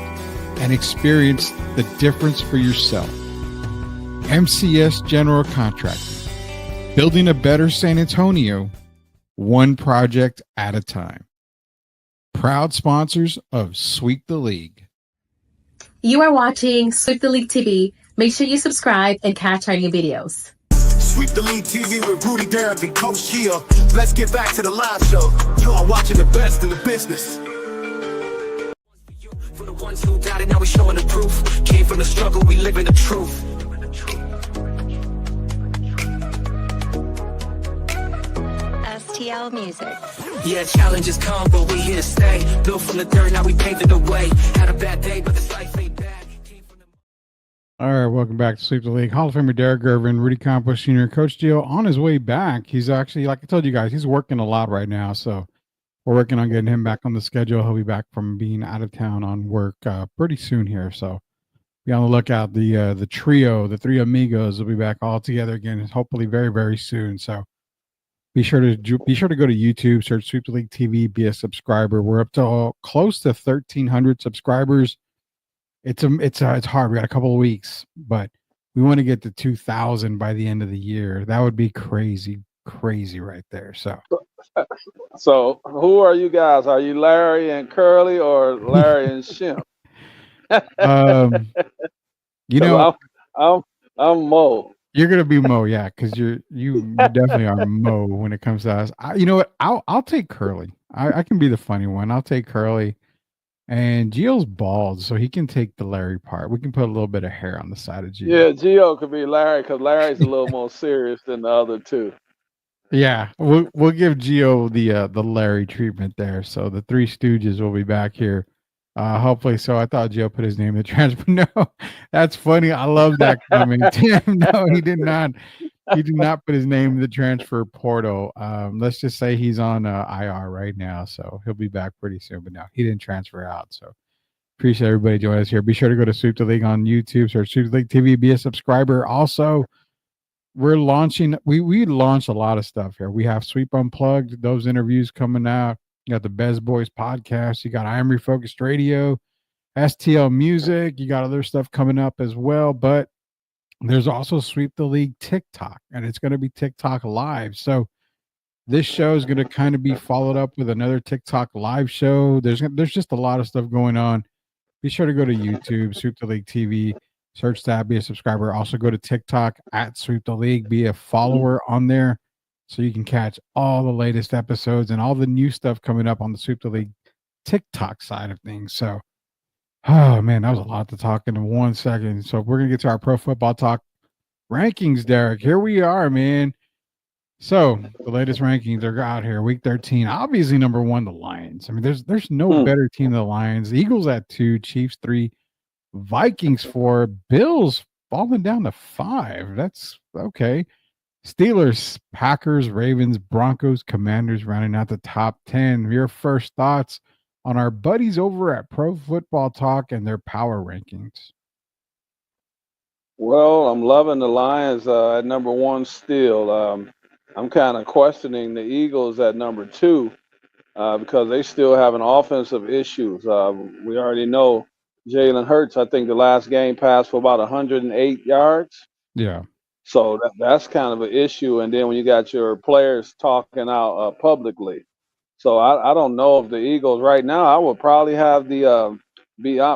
and experience the difference for yourself. MCS General Contracting, building a better San Antonio, one project at a time. Proud sponsors of Sweep the League. You are watching Sweep the League TV. Make sure you subscribe and catch our new videos. Sweep the League TV with Rudy, Derek, and Coach Gio. Let's get back to the live show. You are watching the best in the business. For the ones who doubted, now we showing the proof. Came from the struggle, we live in the truth. STL Music. Yeah, challenges come, but we here to stay. Built from the dirt, now we paved the way. Had a bad day, but this life ain't bad. All right, welcome back to Sweep the League. Hall of Famer Derek Gervin, Rudy Campos Sr., Coach Gio on his way back. He's actually, like I told you guys, he's working a lot right now. So we're working on getting him back on the schedule. He'll be back from being out of town on work pretty soon here. So be on the lookout. The trio, the three amigos, will be back all together again, hopefully very, very soon. So be sure to go to YouTube, search Sweep the League TV, be a subscriber. We're up to close to 1,300 subscribers. It's hard. We got a couple of weeks, but we want to get to 2,000 by the end of the year. That would be crazy right there. So who are you guys? Are you Larry and Curly or Larry and Shemp? You know, I'm Mo. You're gonna be Mo, yeah, because you definitely are Mo when it comes to us. You know what? I'll take Curly. I can be the funny one. I'll take Curly. And Gio's bald, so he can take the Larry part. We can put a little bit of hair on the side of Gio. Yeah, Gio could be Larry because Larry's a little more serious than the other two. Yeah, we'll give Gio the Larry treatment there. So the Three Stooges will be back here, hopefully. So I thought Gio put his name in the transfer. No, that's funny. I love that comment, Tim. No, he did not. He did not put his name in the transfer portal. Let's just say he's on IR right now, so he'll be back pretty soon. But no, he didn't transfer out. So appreciate everybody joining us here. Be sure to go to Sweep the League on YouTube, search Sweep the League TV, be a subscriber. Also, we're launching. We launched a lot of stuff here. We have Sweep Unplugged, those interviews coming out. You got the Bez Boys podcast. You got I Am Refocused Radio, STL Music. You got other stuff coming up as well, but there's also Sweep the League TikTok, and it's going to be TikTok live. So this show is going to kind of be followed up with another TikTok live show. There's just a lot of stuff going on. Be sure to go to YouTube, Sweep the League TV, search that, be a subscriber. Also go to TikTok at Sweep the League, be a follower on there so you can catch all the latest episodes and all the new stuff coming up on the Sweep the League TikTok side of things. So oh, man, that was a lot to talk in 1 second. So we're going to get to our pro football talk rankings, Derek. Here we are, man. So the latest rankings are out here. Week 13, obviously number 1, the Lions. I mean, there's no better team than the Lions. The Eagles at 2, Chiefs 3, Vikings 4, Bills falling down to 5. That's okay. Steelers, Packers, Ravens, Broncos, Commanders rounding out the top 10. Your first thoughts on our buddies over at Pro Football Talk and their power rankings? Well, I'm loving the Lions at number 1 still. I'm kind of questioning the Eagles at number 2 because they still have an offensive issues. We already know Jalen Hurts, I think the last game passed for about 108 yards. Yeah. So that's kind of an issue. And then when you got your players talking out publicly. So I don't know if the Eagles right now, I would probably have the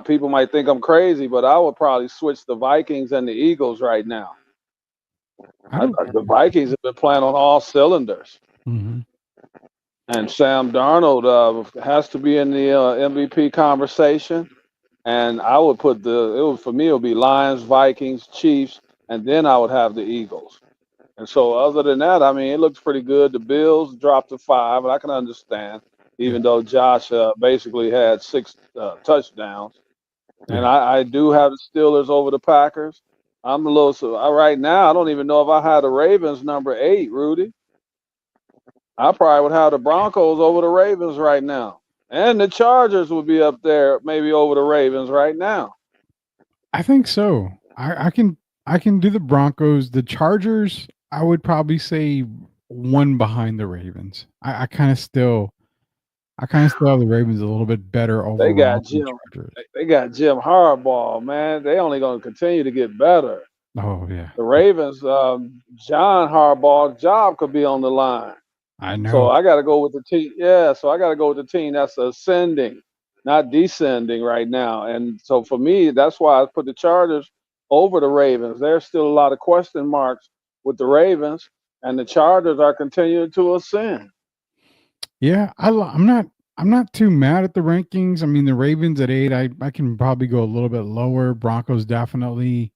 people might think I'm crazy, but I would probably switch the Vikings and the Eagles right now. The Vikings have been playing on all cylinders. Mm-hmm. And Sam Darnold has to be in the MVP conversation. And I would put for me, it would be Lions, Vikings, Chiefs, and then I would have the Eagles. And so, other than that, I mean, it looks pretty good. The Bills dropped to 5, and I can understand, even though Josh basically had 6 touchdowns. And Yeah. I do have the Steelers over the Packers. I'm a little right now. I don't even know if I had the Ravens number 8, Rudy. I probably would have the Broncos over the Ravens right now, and the Chargers would be up there maybe over the Ravens right now. I think so. I can do the Broncos. The Chargers, I would probably say one behind the Ravens. I kind of still have the Ravens a little bit better They overall got than the Jim. Chargers. They got Jim Harbaugh, man. They only going to continue to get better. Oh yeah, The Ravens, John Harbaugh's job could be on the line. I know. So I got to go with the team. Yeah, so I got to go with the team that's ascending, not descending right now. And so for me, that's why I put the Chargers over the Ravens. There's still a lot of question marks with the Ravens, and the Chargers are continuing to ascend. Yeah, I'm not too mad at the rankings. I mean, the Ravens at 8, I can probably go a little bit lower. Broncos definitely.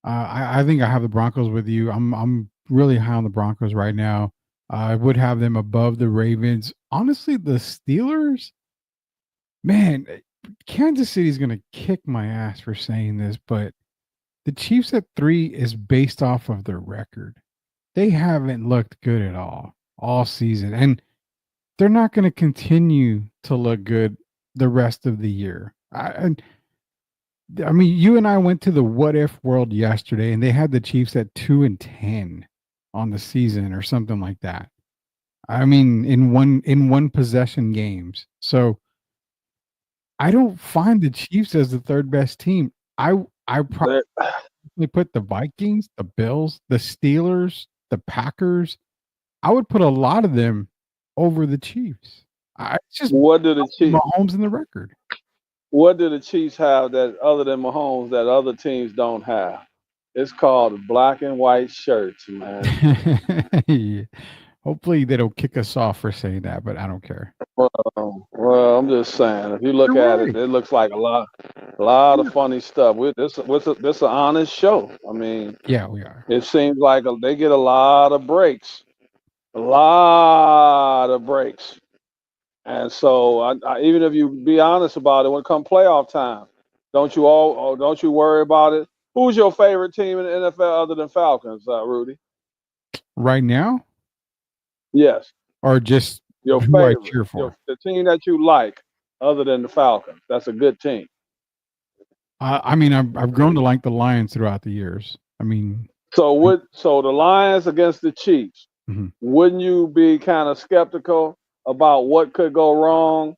I think I have the Broncos with you. I'm really high on the Broncos right now. I would have them above the Ravens. Honestly, the Steelers, man, Kansas City's gonna kick my ass for saying this, but the Chiefs at 3 is based off of their record. They haven't looked good at all season, and they're not going to continue to look good the rest of the year. I mean, you and I went to the what if world yesterday, and they had the Chiefs at 2-10 on the season or something like that. I mean, in one possession games. So I don't find the Chiefs as the third best team. I probably put the Vikings, the Bills, the Steelers, the Packers. I would put a lot of them over the Chiefs. It's just what do the Chiefs Mahomes in the record? What do the Chiefs have that other than Mahomes that other teams don't have? It's called black and white shirts, man. Yeah. Hopefully they don't kick us off for saying that, but I don't care. Well, I'm just saying. If you look You're at right. it looks like a lot of funny stuff. This an honest show. I mean, Yeah, we are. it seems like they get a lot of breaks, a lot of breaks. And so, even if you be honest about it, when it comes playoff time, don't you worry about it? Who's your favorite team in the NFL other than Falcons, Rudy? Right now? Yes. Or just Your who I favorite, cheer for? the team that you like other than the Falcons. That's a good team. I mean, I've grown to like the Lions throughout the years. I mean, so the Lions against the Chiefs, wouldn't you be kind of skeptical about what could go wrong?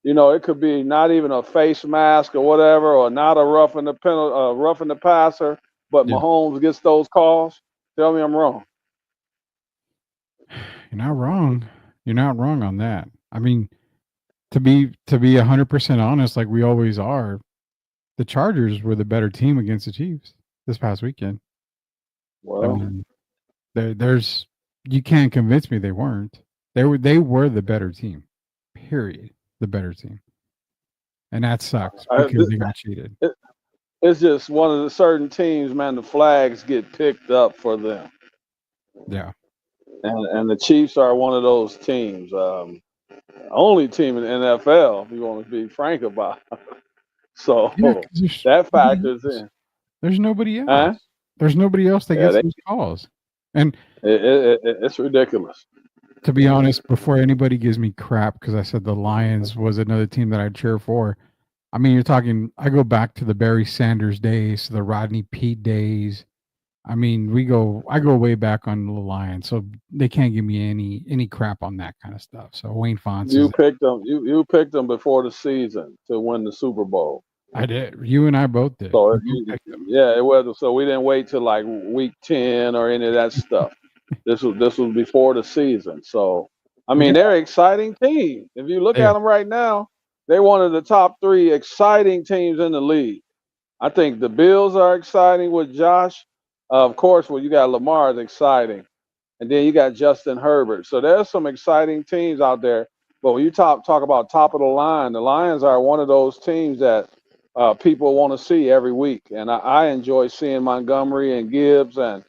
It could be not even a face mask or whatever, or not a roughing the passer, but Mahomes gets those calls. Tell me I'm wrong. You're not wrong. You're not wrong on that. I mean, to be 100% honest, like we always are, the Chargers were the better team against the Chiefs this past weekend. Well, I mean, there's you can't convince me they weren't. They were the better team. Period. The better team. And that sucks because they got cheated. It's just one of the certain teams, man, the flags get picked up for them. Yeah. And the Chiefs are one of those teams. Only team in the NFL, if you want to be frank about it. So that factors in. There's nobody else. There's nobody else that gets those calls. And it's ridiculous. To be honest, before anybody gives me crap because I said the Lions was another team that I'd cheer for, I mean, you're talking, I go back to the Barry Sanders days, the Rodney Peete days. I mean, I go way back on the Lions, so they can't give me any crap on that kind of stuff. So Wayne Fontes. You picked them. You picked them before the season to win the Super Bowl. I did. You and I both did. So it was. So we didn't wait till like week 10 or any of that stuff. This was before the season. So I mean, they're an exciting team. If you look at them right now, they're one of the top 3 exciting teams in the league. I think the Bills are exciting with Josh. Of course, when you got Lamar, it's exciting. and then you got Justin Herbert. So there's some exciting teams out there. But when you talk about top of the line, the Lions are one of those teams that people want to see every week, and I enjoy seeing Montgomery and Gibbs, and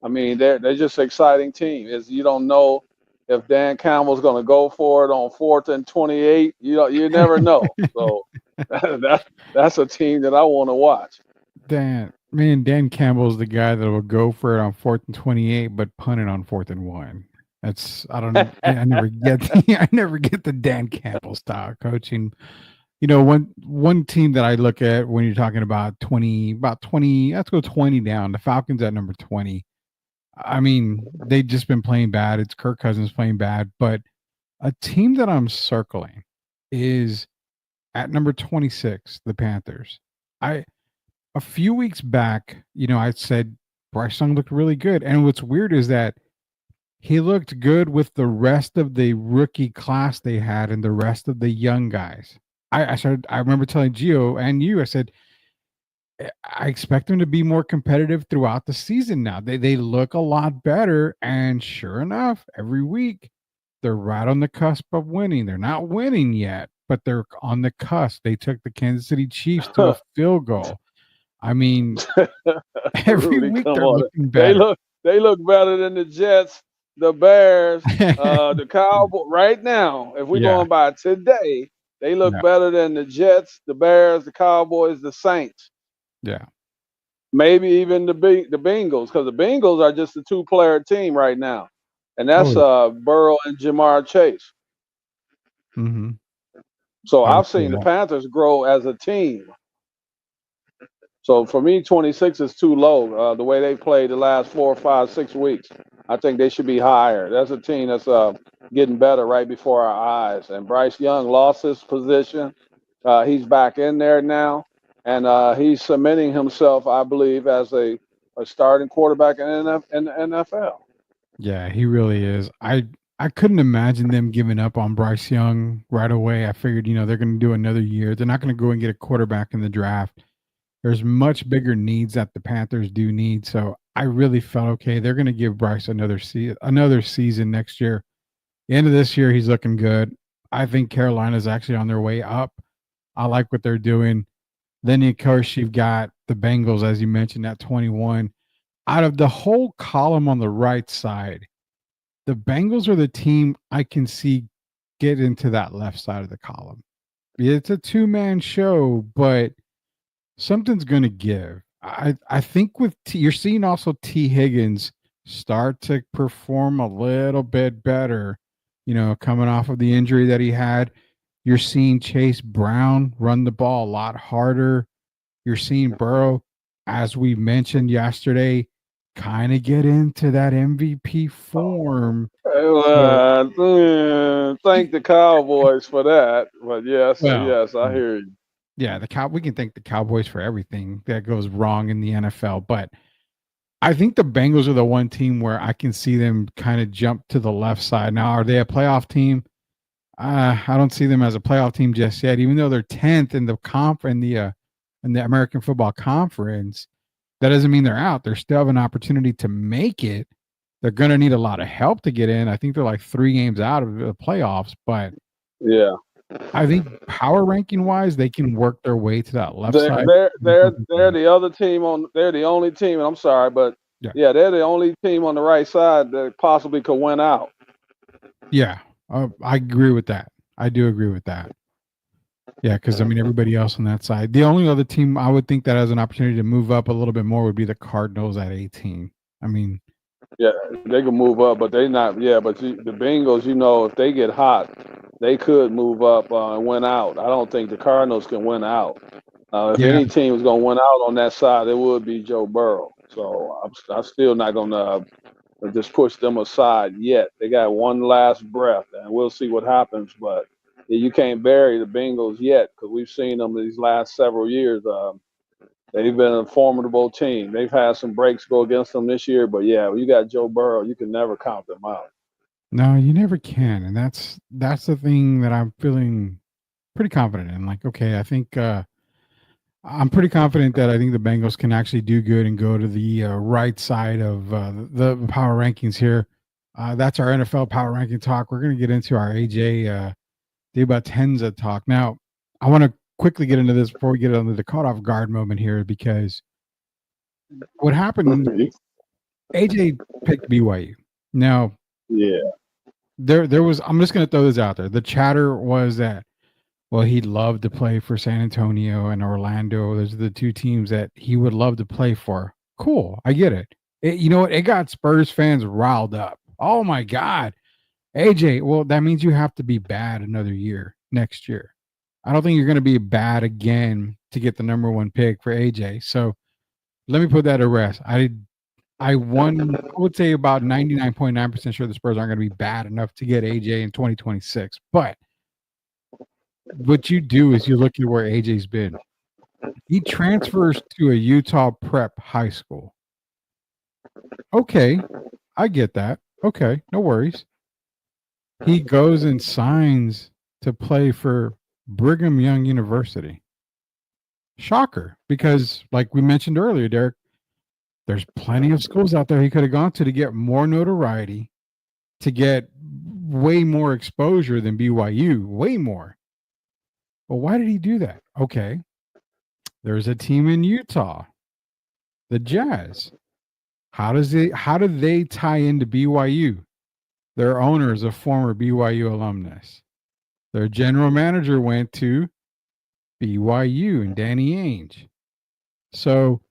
I mean they're just an exciting team. Is you don't know if Dan Campbell's going to go for it on 4th and 28. You never know. So that's a team that I want to watch. Dan Campbell's the guy that will go for it on 4th and 28, but punt it on 4th and 1. I never get I never get the Dan Campbell style coaching. One team that I look at when you're talking about 20, let's go 20 down. The Falcons at number 20. I mean, they've just been playing bad. It's Kirk Cousins playing bad, but a team that I'm circling is at number 26, the Panthers. A few weeks back, I said Bryce Young looked really good. And what's weird is that he looked good with the rest of the rookie class they had and the rest of the young guys. I remember telling Gio and you, I said, I expect them to be more competitive throughout the season now. They look a lot better. And sure enough, every week they're right on the cusp of winning. They're not winning yet, but they're on the cusp. They took the Kansas City Chiefs to a field goal. I mean, every week they're looking better. They look better than the Jets, the Bears, the Cowboys. Right now, if we're going by today, they look better than the Jets, the Bears, the Cowboys, the Saints. Yeah. Maybe even the Bengals, because the Bengals are just a 2-player team right now. And that's Burrow and Jamar Chase. Mm-hmm. So I've seen the Panthers grow as a team. So for me, 26 is too low. The way they played the last 4, 5, 6 weeks, I think they should be higher. That's a team that's getting better right before our eyes. And Bryce Young lost his position. He's back in there now, and he's cementing himself, I believe, as a starting quarterback in the NFL. Yeah, he really is. I couldn't imagine them giving up on Bryce Young right away. I figured, they're going to do another year. They're not going to go and get a quarterback in the draft. There's much bigger needs that the Panthers do need. So I really felt, okay, they're going to give Bryce another season next year. The end of this year, he's looking good. I think Carolina's actually on their way up. I like what they're doing. Then, of course, you've got the Bengals, as you mentioned, at 21. Out of the whole column on the right side, the Bengals are the team I can see get into that left side of the column. It's a 2-man show, but something's going to give. I think with you're seeing also T. Higgins start to perform a little bit better, coming off of the injury that he had. You're seeing Chase Brown run the ball a lot harder. You're seeing Burrow, as we mentioned yesterday, kind of get into that MVP form. Thank the Cowboys for that. But yes, I hear you. Yeah, we can thank the Cowboys for everything that goes wrong in the NFL, but I think the Bengals are the one team where I can see them kind of jump to the left side. Now, are they a playoff team? I don't see them as a playoff team just yet, even though they're 10th in the in the American Football Conference. That doesn't mean they're out. They still have an opportunity to make it. They're going to need a lot of help to get in. I think they're like 3 games out of the playoffs, but yeah, I think power ranking wise, they can work their way to that left side. They're the other team they're the only team. And I'm sorry, but they're the only team on the right side that possibly could win out. Yeah, I agree with that. I do agree with that. Yeah, because everybody else on that side. The only other team I would think that has an opportunity to move up a little bit more would be the Cardinals at 18. Yeah, they can move up, but they not. Yeah, but the Bengals, if they get hot, they could move up and win out. I don't think the Cardinals can win out. If any team is going to win out on that side, it would be Joe Burrow. So I'm still not going to just push them aside yet. They got one last breath, and we'll see what happens. But you can't bury the Bengals yet because we've seen them these last several years. They've been a formidable team. They've had some breaks go against them this year, but when you got Joe Burrow, you can never count them out. No, you never can, and that's the thing that I'm feeling pretty confident in. Like, okay, I think I'm pretty confident that I think the Bengals can actually do good and go to the right side of the power rankings here. That's our NFL power ranking talk. We're going to get into our AJ Dybantsa talk. Now, I want to quickly get into this before we get into the caught off guard moment here, because what happened, AJ picked BYU. Now, Yeah. there was, I'm just going to throw this out there. The chatter was that, well, he'd love to play for San Antonio and Orlando. Those are the two teams that he would love to play for. Cool. I get it. You know what? It got Spurs fans riled up. Oh my God. AJ, well, that means you have to be bad another year next year. I don't think you're going to be bad again to get the number one pick for AJ. So let me put that to rest. I would say about 99.9% sure the Spurs aren't going to be bad enough to get AJ in 2026. But what you do is you look at where AJ's been. He transfers to a Utah prep high school. Okay, I get that. Okay, no worries. He goes and signs to play for Brigham Young University. Shocker, because like we mentioned earlier, Derek, there's plenty of schools out there he could have gone to get more notoriety, to get way more exposure than BYU, way more. Well, why did he do that? Okay, there's a team in Utah, the Jazz. How do they tie into BYU? Their owner is a former BYU alumnus. Their general manager went to BYU and Danny Ainge. So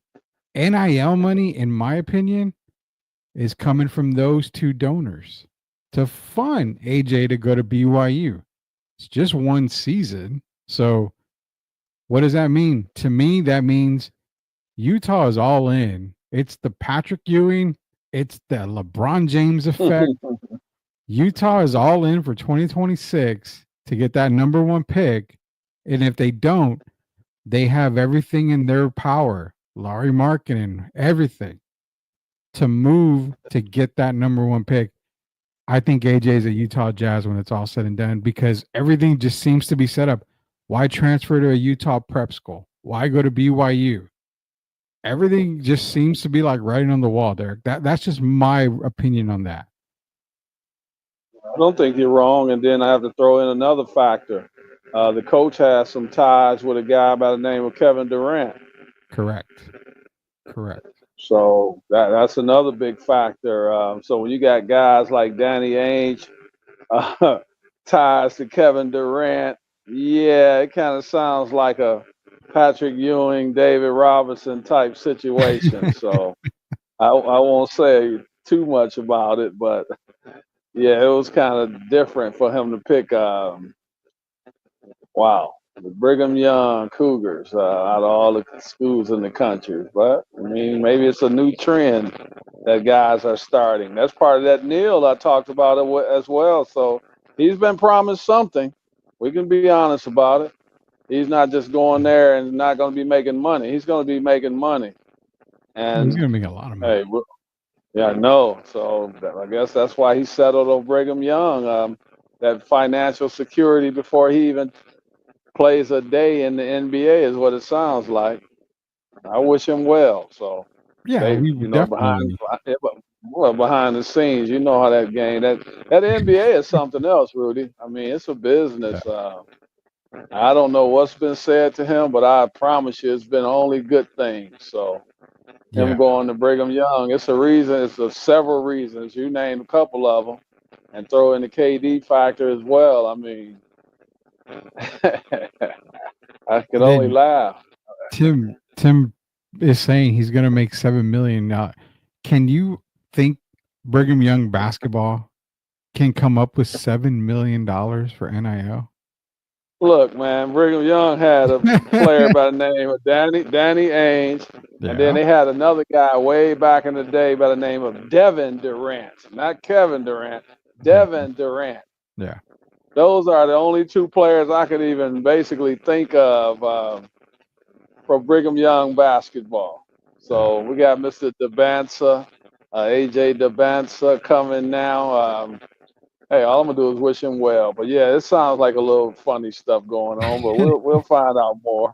NIL money, in my opinion, is coming from those two donors to fund AJ to go to BYU. It's just one season. So what does that mean? To me, that means Utah is all in. It's the Patrick Ewing. It's the LeBron James effect. Utah is all in for 2026 to get that number one pick. And if they don't, they have everything in their power, Larry Markkinen, everything, to move to get that number one pick. I think AJ is a Utah Jazz when it's all said and done, because everything just seems to be set up. Why transfer to a Utah prep school? Why go to BYU? Everything just seems to be like writing on the wall, Derek. That's just my opinion on that. I don't think you're wrong. And then I have to throw in another factor. The coach has some ties with a guy by the name of Kevin Durant. Correct. So that's another big factor. So when you got guys like Danny Ainge, ties to Kevin Durant, yeah, it kind of sounds like a Patrick Ewing, David Robinson type situation. So I won't say too much about it, but yeah, it was kind of different for him to pick. The Brigham Young Cougars out of all the schools in the country. But I mean, maybe it's a new trend that guys are starting. That's part of that Neil I talked about it as well. So he's been promised something. We can be honest about it. He's not just going there and not going to be making money. He's going to be making money. And he's going to make a lot of money. Hey, yeah, I know. So I guess that's why he settled on Brigham Young. That financial security before he even plays a day in the NBA is what it sounds like. I wish him well. So yeah, behind the scenes, you know how that game that NBA is something else, Rudy. I mean, it's a business. I don't know what's been said to him, but I promise you, it's been only good things. So him going to Brigham Young, it's a reason. It's several reasons. You named a couple of them, and throw in the KD factor as well. I mean. I can only laugh. Tim is saying he's going to make $7 million. Now, can you think Brigham Young basketball can come up with $7 million for NIL? Look, man, Brigham Young had a player by the name of Danny Ainge, and then they had another guy way back in the day by the name of Devin Durant, not Kevin Durant, Devin Durant. Yeah. Those are the only two players I could even basically think of for Brigham Young basketball. So we got Mr. Dybantsa, AJ Dybantsa coming now. Hey, all I'm gonna do is wish him well. But yeah, it sounds like a little funny stuff going on, but we'll find out more.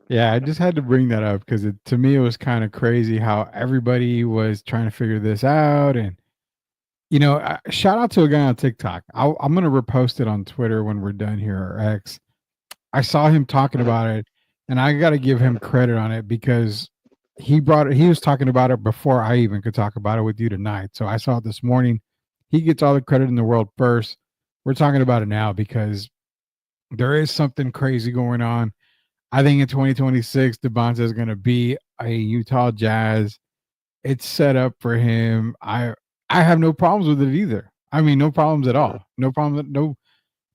Yeah, I just had to bring that up because to me it was kind of crazy how everybody was trying to figure this out, and Shout out to a guy on TikTok. I'm going to repost it on Twitter when we're done here, or X. I saw him talking about it, and I got to give him credit on it because he was talking about it before I even could talk about it with you tonight. So I saw it this morning. He gets all the credit in the world first. We're talking about it now because there is something crazy going on. I think in 2026, Dybantsa is going to be a Utah Jazz. It's set up for him. I have no problems with it either. I mean, no problems at all. No problem.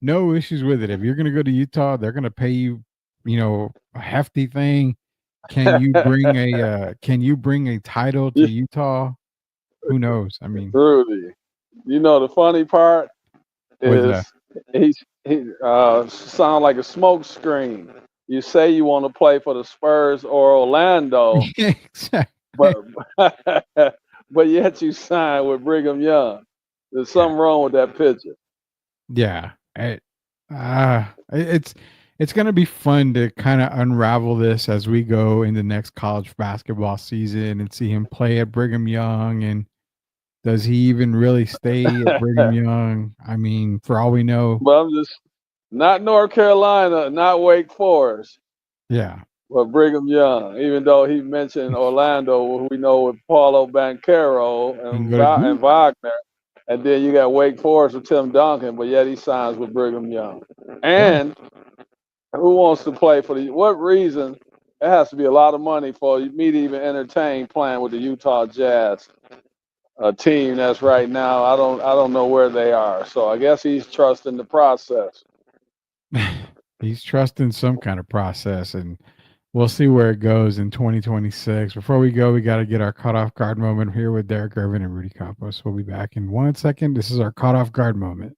No issues with it. If you're going to go to Utah, they're going to pay you, a hefty thing. Can you bring a title to Utah? Who knows? I mean, Rudy, the funny part is he sound like a smoke screen. You say you want to play for the Spurs or Orlando, exactly. but yet you sign with Brigham Young. There's something wrong with that picture. Yeah, it's going to be fun to kind of unravel this as we go in the next college basketball season and see him play at Brigham Young. And does he even really stay at Brigham Young? I mean, for all we know. But I'm just not North Carolina, not Wake Forest. Yeah. But Brigham Young, even though he mentioned Orlando, who we know with Paulo Banchero and Wagner. And then you got Wake Forest with Tim Duncan, but yet he signs with Brigham Young. And who wants to play for what reason? It has to be a lot of money for me to even entertain playing with the Utah Jazz, a team that's right now. I don't know where they are. So I guess he's trusting the process. He's trusting some kind of process, and we'll see where it goes in 2026. Before we go, we got to get our caught off guard moment here with Derek Irvin and Rudy Campos. We'll be back in 1 second. This is our caught off guard moment.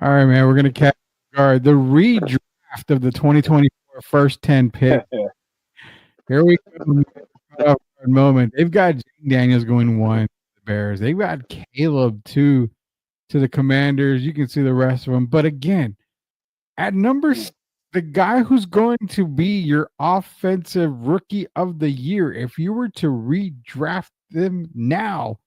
All right, man. We're going to catch guard the redraft of the 2024 first 10 pick. Here we go. Caught off guard moment. They've got Jaden Daniels going 1 to the Bears. They've got Caleb 2 to the Commanders. You can see the rest of them. But again, at number 6, the guy who's going to be your offensive rookie of the year, if you were to redraft them now,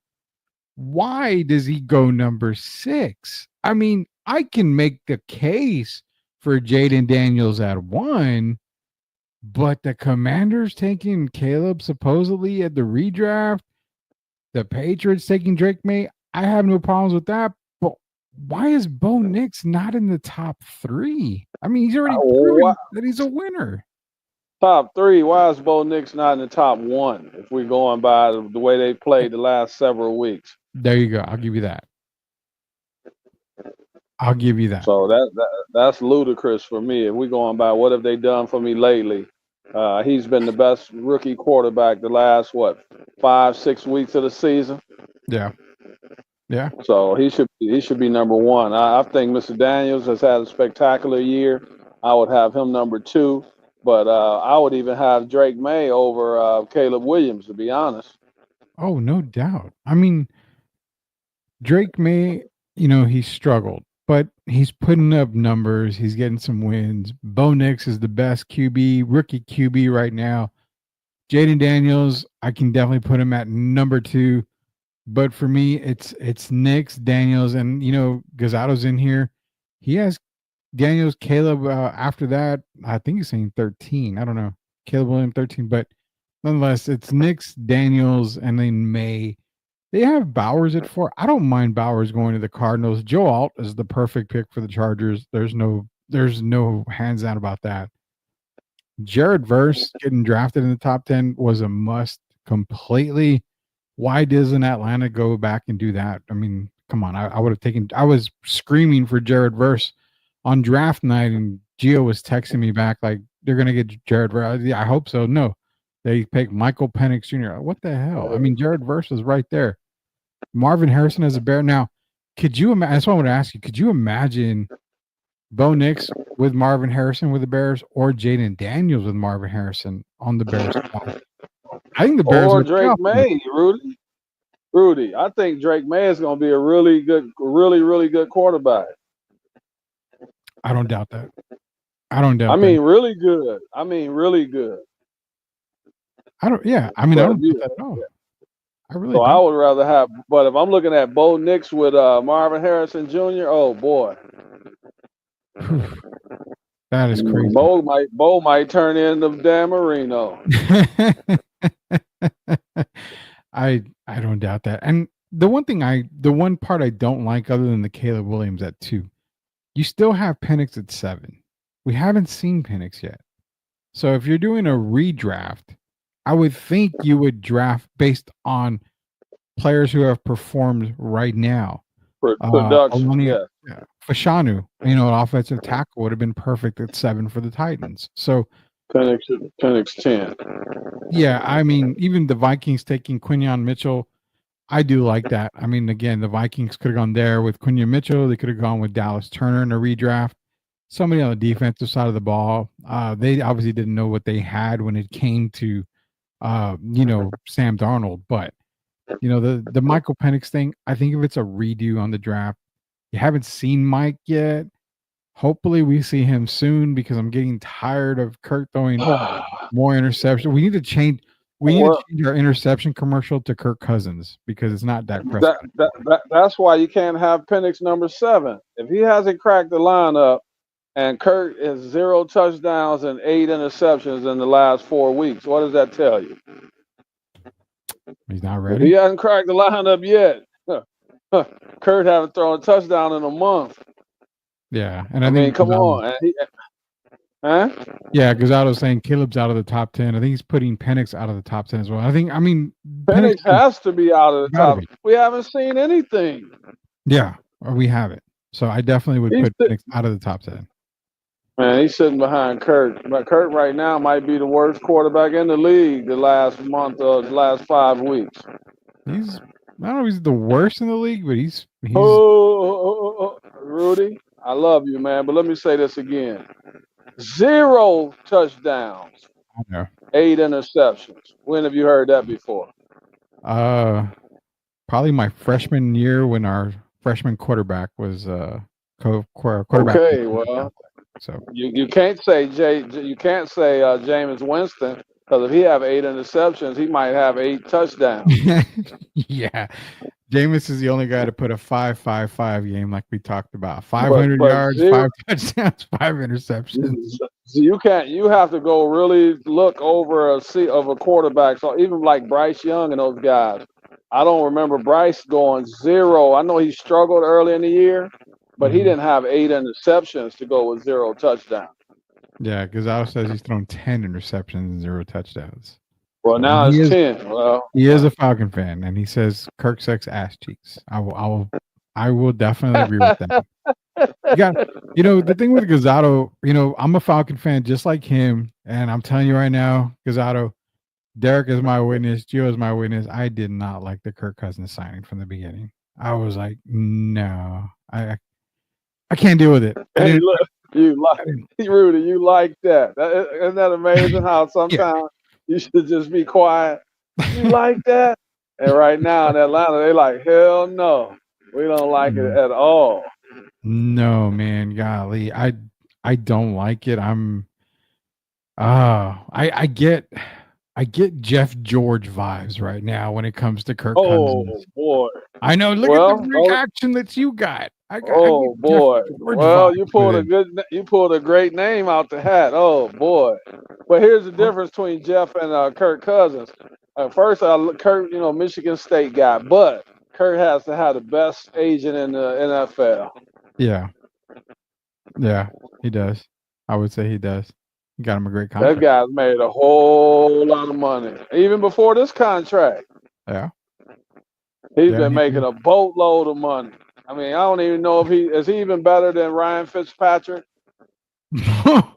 why does he go number 6? I mean, I can make the case for Jaden Daniels at 1, but the Commanders taking Caleb supposedly at the redraft, the Patriots taking Drake May, I have no problems with that. But why is Bo Nix not in the top 3? I mean, he's already proven that he's a winner. Top 3. Why is Bo Nix not in the top 1? If we're going by the way they played the last several weeks. There you go. I'll give you that. So that's ludicrous for me. If we're going by what have they done for me lately, he's been the best rookie quarterback the last 5-6 weeks of the season. Yeah. So he should be number 1. I think Mr. Daniels has had a spectacular year. I would have him number 2, but I would even have Drake May over Caleb Williams, to be honest. Oh, no doubt. I mean, Drake May, he struggled, but he's putting up numbers. He's getting some wins. Bo Nix is the best rookie QB right now. Jaden Daniels, I can definitely put him at number 2. But for me, it's Nix, Daniels, and Gazzado's in here. He has Daniels, Caleb. After that, I think he's saying 13. I don't know. Caleb Williams 13, but nonetheless, it's Nix, Daniels, and then May. They have Bowers at 4. I don't mind Bowers going to the Cardinals. Joe Alt is the perfect pick for the Chargers. There's no hands down about that. Jared Verse getting drafted in the top 10 was a must completely. Why doesn't Atlanta go back and do that? I mean, come on. I would have taken. I was screaming for Jared Verse on draft night, and Gio was texting me back like they're gonna get Jared Verse. I hope so. No, they picked Michael Penix Jr. What the hell? I mean, Jared Verse is right there. Marvin Harrison as a Bear. Now, could you imagine? That's what I want to ask you. Could you imagine Bo Nix with Marvin Harrison with the Bears, or Jaden Daniels with Marvin Harrison on the Bears? I think the Bears or Drake May, Rudy. I think Drake May is going to be a really good quarterback. I don't doubt that. I don't doubt I that. mean, really good. I mean, really good. I don't. Yeah, I mean, I don't doubt that at all. I really So I don't. would rather have. But if I'm looking at Bo Nix with Marvin Harrison Jr., oh boy, That is crazy. Bo might turn into Dan Marino. I don't doubt that. And the one part I don't like, other than the Caleb Williams at 2, you still have Penix at 7. We haven't seen Penix yet. So if you're doing a redraft, I would think you would draft based on players who have performed right now. Production, yeah. Fashanu, an offensive tackle would have been perfect at 7 for the Titans. So Penix 10. Yeah, I mean, even the Vikings taking Quinyon Mitchell, I do like that. I mean, again, the Vikings could have gone there with Quinyon Mitchell. They could have gone with Dallas Turner in a redraft. Somebody on the defensive side of the ball. They obviously didn't know what they had when it came to, Sam Darnold. But, the Michael Penix thing, I think if it's a redo on the draft, you haven't seen Mike yet. Hopefully we see him soon because I'm getting tired of Kirk throwing more interceptions. We need to change our interception commercial to Kirk Cousins because it's not Dak Prescott. That's why you can't have Penix number 7. If he hasn't cracked the lineup and Kirk is 0 touchdowns and 8 interceptions in the last 4 weeks, what does that tell you? He's not If ready. he hasn't cracked the lineup yet. Kurt haven't thrown a touchdown in a month. Yeah, and I mean, come on. Huh? Yeah, Gazzado's saying Caleb's out of the top 10. I think he's putting Penix out of the top 10 as well. Penix has to be out of the top. We haven't seen anything. Yeah, or we haven't. So I definitely would put Penix out of the top 10. Man, he's sitting behind Kurt. But Kurt right now might be the worst quarterback in the league the last month or the last 5 weeks. I don't know if he's the worst in the league, but he's Rudy, I love you, man, but let me say this again. 0 touchdowns. I know. 8 interceptions. When have you heard that before? Probably my freshman year when our freshman quarterback was quarterback. Okay, well, so you can't say Jameis Winston, because if he have 8 interceptions, he might have 8 touchdowns. Yeah. Jameis is the only guy to put a 5-5-5 game like we talked about. 500 yards, 5 touchdowns, 5 interceptions. So you have to go really look over a seat of a quarterback. So even like Bryce Young and those guys, I don't remember Bryce going 0. I know he struggled early in the year, but he didn't have 8 interceptions to go with 0 touchdowns. Yeah, Gazzato says he's thrown 10 interceptions and 0 touchdowns. Well, now it's 10. Well, he is a Falcon fan, and he says Kirk sucks ass cheeks. I will definitely agree with that. The thing with Gazzato, I'm a Falcon fan just like him, and I'm telling you right now, Gazzato, Derek is my witness, Gio is my witness. I did not like the Kirk Cousins signing from the beginning. I was like, no, I can't deal with it. Hey, look, Rudy, you like that? Isn't that amazing how sometimes you should just be quiet? You like that? And right now in Atlanta, they like, hell no. We don't like it at all. No, man, golly. I don't like it. I get Jeff George vibes right now when it comes to Kirk Cousins. Oh boy. I know, look at the reaction that you got. Boy. Well, you pulled a great name out the hat. Oh boy. But here's the difference between Jeff and Kirk Cousins. First, Kirk, Michigan State guy, but Kirk has to have the best agent in the NFL. Yeah, he does. I would say he does. He got him a great contract. That guy's made a whole lot of money, even before this contract. Yeah. He's been making a boatload of money. I mean, I don't even know if is he even better than Ryan Fitzpatrick? God.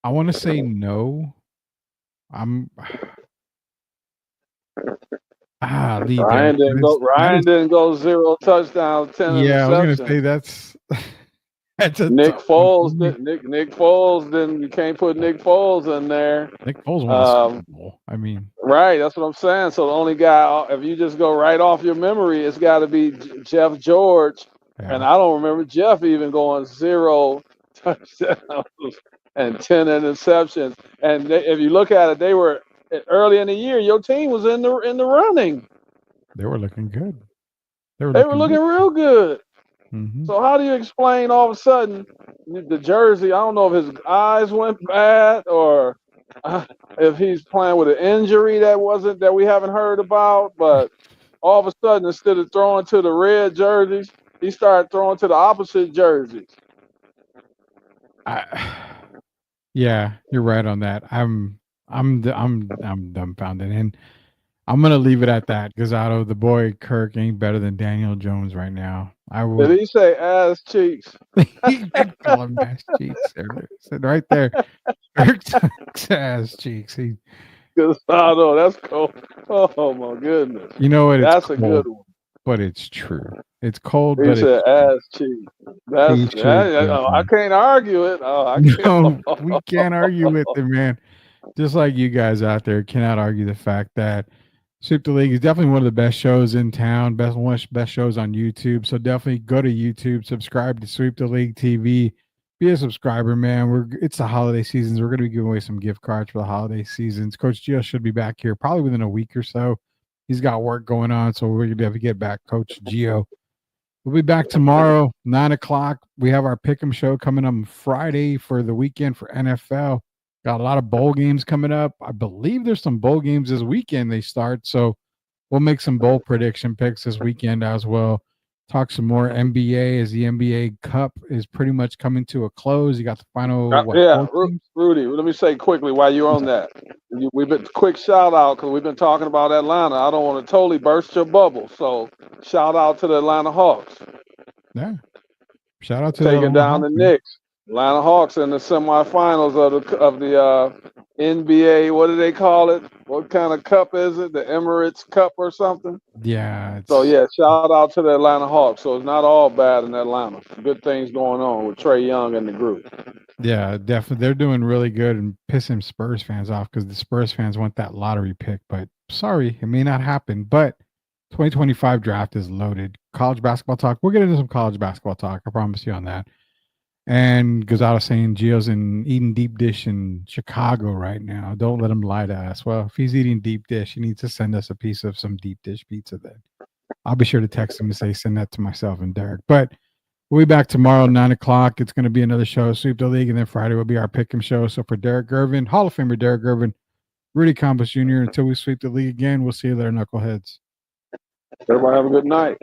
I want to say no. Ryan didn't go 0 touchdowns, 10 interceptions. Yeah, I was gonna say that's a Nick Foles. Nick Foles. Then you can't put Nick Foles in there. Nick Foles won a Super Bowl. I mean, Right, that's what I'm saying. So the only guy, if you just go right off your memory, it's got to be Jeff George, and I don't remember Jeff even going 0 touchdowns and 10 interceptions. And if you look at it, they were early in the year. Your team was in the running. They were looking good. They were looking real good. Mm-hmm. So how do you explain all of a sudden the jersey? I don't know if his eyes went bad or if he's playing with an injury that we haven't heard about. But all of a sudden, instead of throwing to the red jerseys, he started throwing to the opposite jerseys. Yeah, you're right on that. I'm dumbfounded, and I'm gonna leave it at that because the boy Kirk ain't better than Daniel Jones right now. Did he say ass cheeks? He did call him ass cheeks. Right there, Kirk's ass cheeks. I know that's cold. Oh my goodness. You know what? That's a good one. But it's true. It's cold. He but said ass cheeks. I can't argue it. No, we can't argue with it, man. Just like you guys out there cannot argue the fact that Sweep the League is definitely one of the best shows in town, best shows on YouTube. So definitely go to YouTube, subscribe to Sweep the League TV, be a subscriber, man. It's the holiday seasons. We're going to be giving away some gift cards for the holiday seasons. Coach Gio should be back here probably within a week or so. He's got work going on, so we're going to have to get back Coach Gio. We'll be back tomorrow, 9 o'clock. We have our Pick'em show coming up Friday for the weekend for NFL. Got a lot of bowl games coming up. I believe there's some bowl games this weekend they start, so we'll make some bowl prediction picks this weekend as well. Talk some more NBA as the NBA Cup is pretty much coming to a close. You got the final. Rudy, let me say quickly while you're on that. We've been quick shout out because we've been talking about Atlanta. I don't want to totally burst your bubble, so shout out to the Atlanta Hawks. Yeah, shout out to taking down the Knicks. Atlanta Hawks in the semifinals of the NBA. What do they call it? What kind of cup is it? The Emirates Cup or something? Yeah. So shout out to the Atlanta Hawks. So it's not all bad in Atlanta. Good things going on with Trae Young and the group. Yeah, definitely. They're doing really good and pissing Spurs fans off because the Spurs fans want that lottery pick. But sorry, it may not happen. But 2025 draft is loaded. College basketball talk. We'll get into some college basketball talk. I promise you on that. And goes out of saying Gio's eating deep dish in Chicago right now. Don't let him lie to us. Well, if he's eating deep dish, he needs to send us a piece of some deep dish pizza then. I'll be sure to text him and say, send that to myself and Derek. But we'll be back tomorrow, 9 o'clock. It's going to be another show, Sweep the League. And then Friday will be our Pick'em show. So for Derek Gervin, Hall of Famer Derek Gervin, Rudy Campos Jr., until we sweep the league again, we'll see you later, knuckleheads. Everybody have a good night.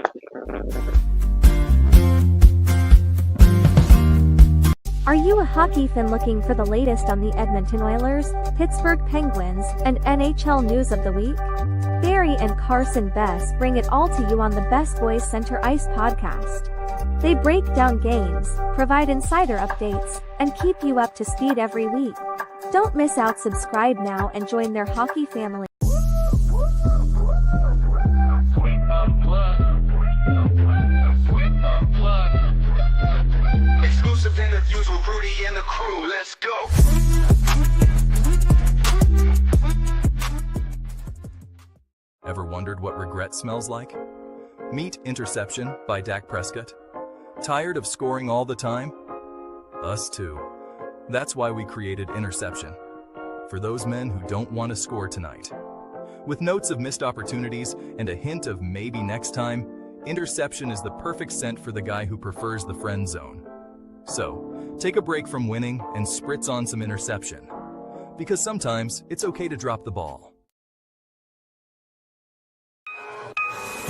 Are you a hockey fan looking for the latest on the Edmonton Oilers, Pittsburgh Penguins, and NHL news of the week? Barry and Carson Best bring it all to you on the Best Boys Center Ice podcast. They break down games, provide insider updates, and keep you up to speed every week. Don't miss out. Subscribe now and join their hockey family. Exclusive interviews with Rudy and the crew. Let's go. Ever wondered what regret smells like? Meet Interception by Dak Prescott. Tired of scoring all the time? Us too. That's why we created Interception. For those men who don't want to score tonight. With notes of missed opportunities and a hint of maybe next time, Interception is the perfect scent for the guy who prefers the friend zone. So, take a break from winning and spritz on some Interception. Because sometimes it's okay to drop the ball.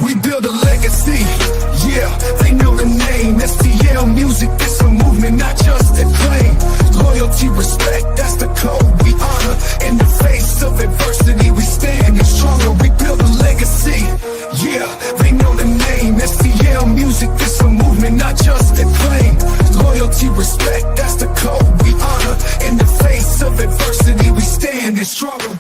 We build a legacy, yeah, they know the name. STL music, it's a movement, not just a claim. Loyalty, respect, that's the code we honor. In the face of adversity, we stand stronger. We build a legacy, yeah, they know the name. STL music, it's a movement, not just a claim. Loyalty, respect, that's the code we honor. In the face of adversity, we stand stronger.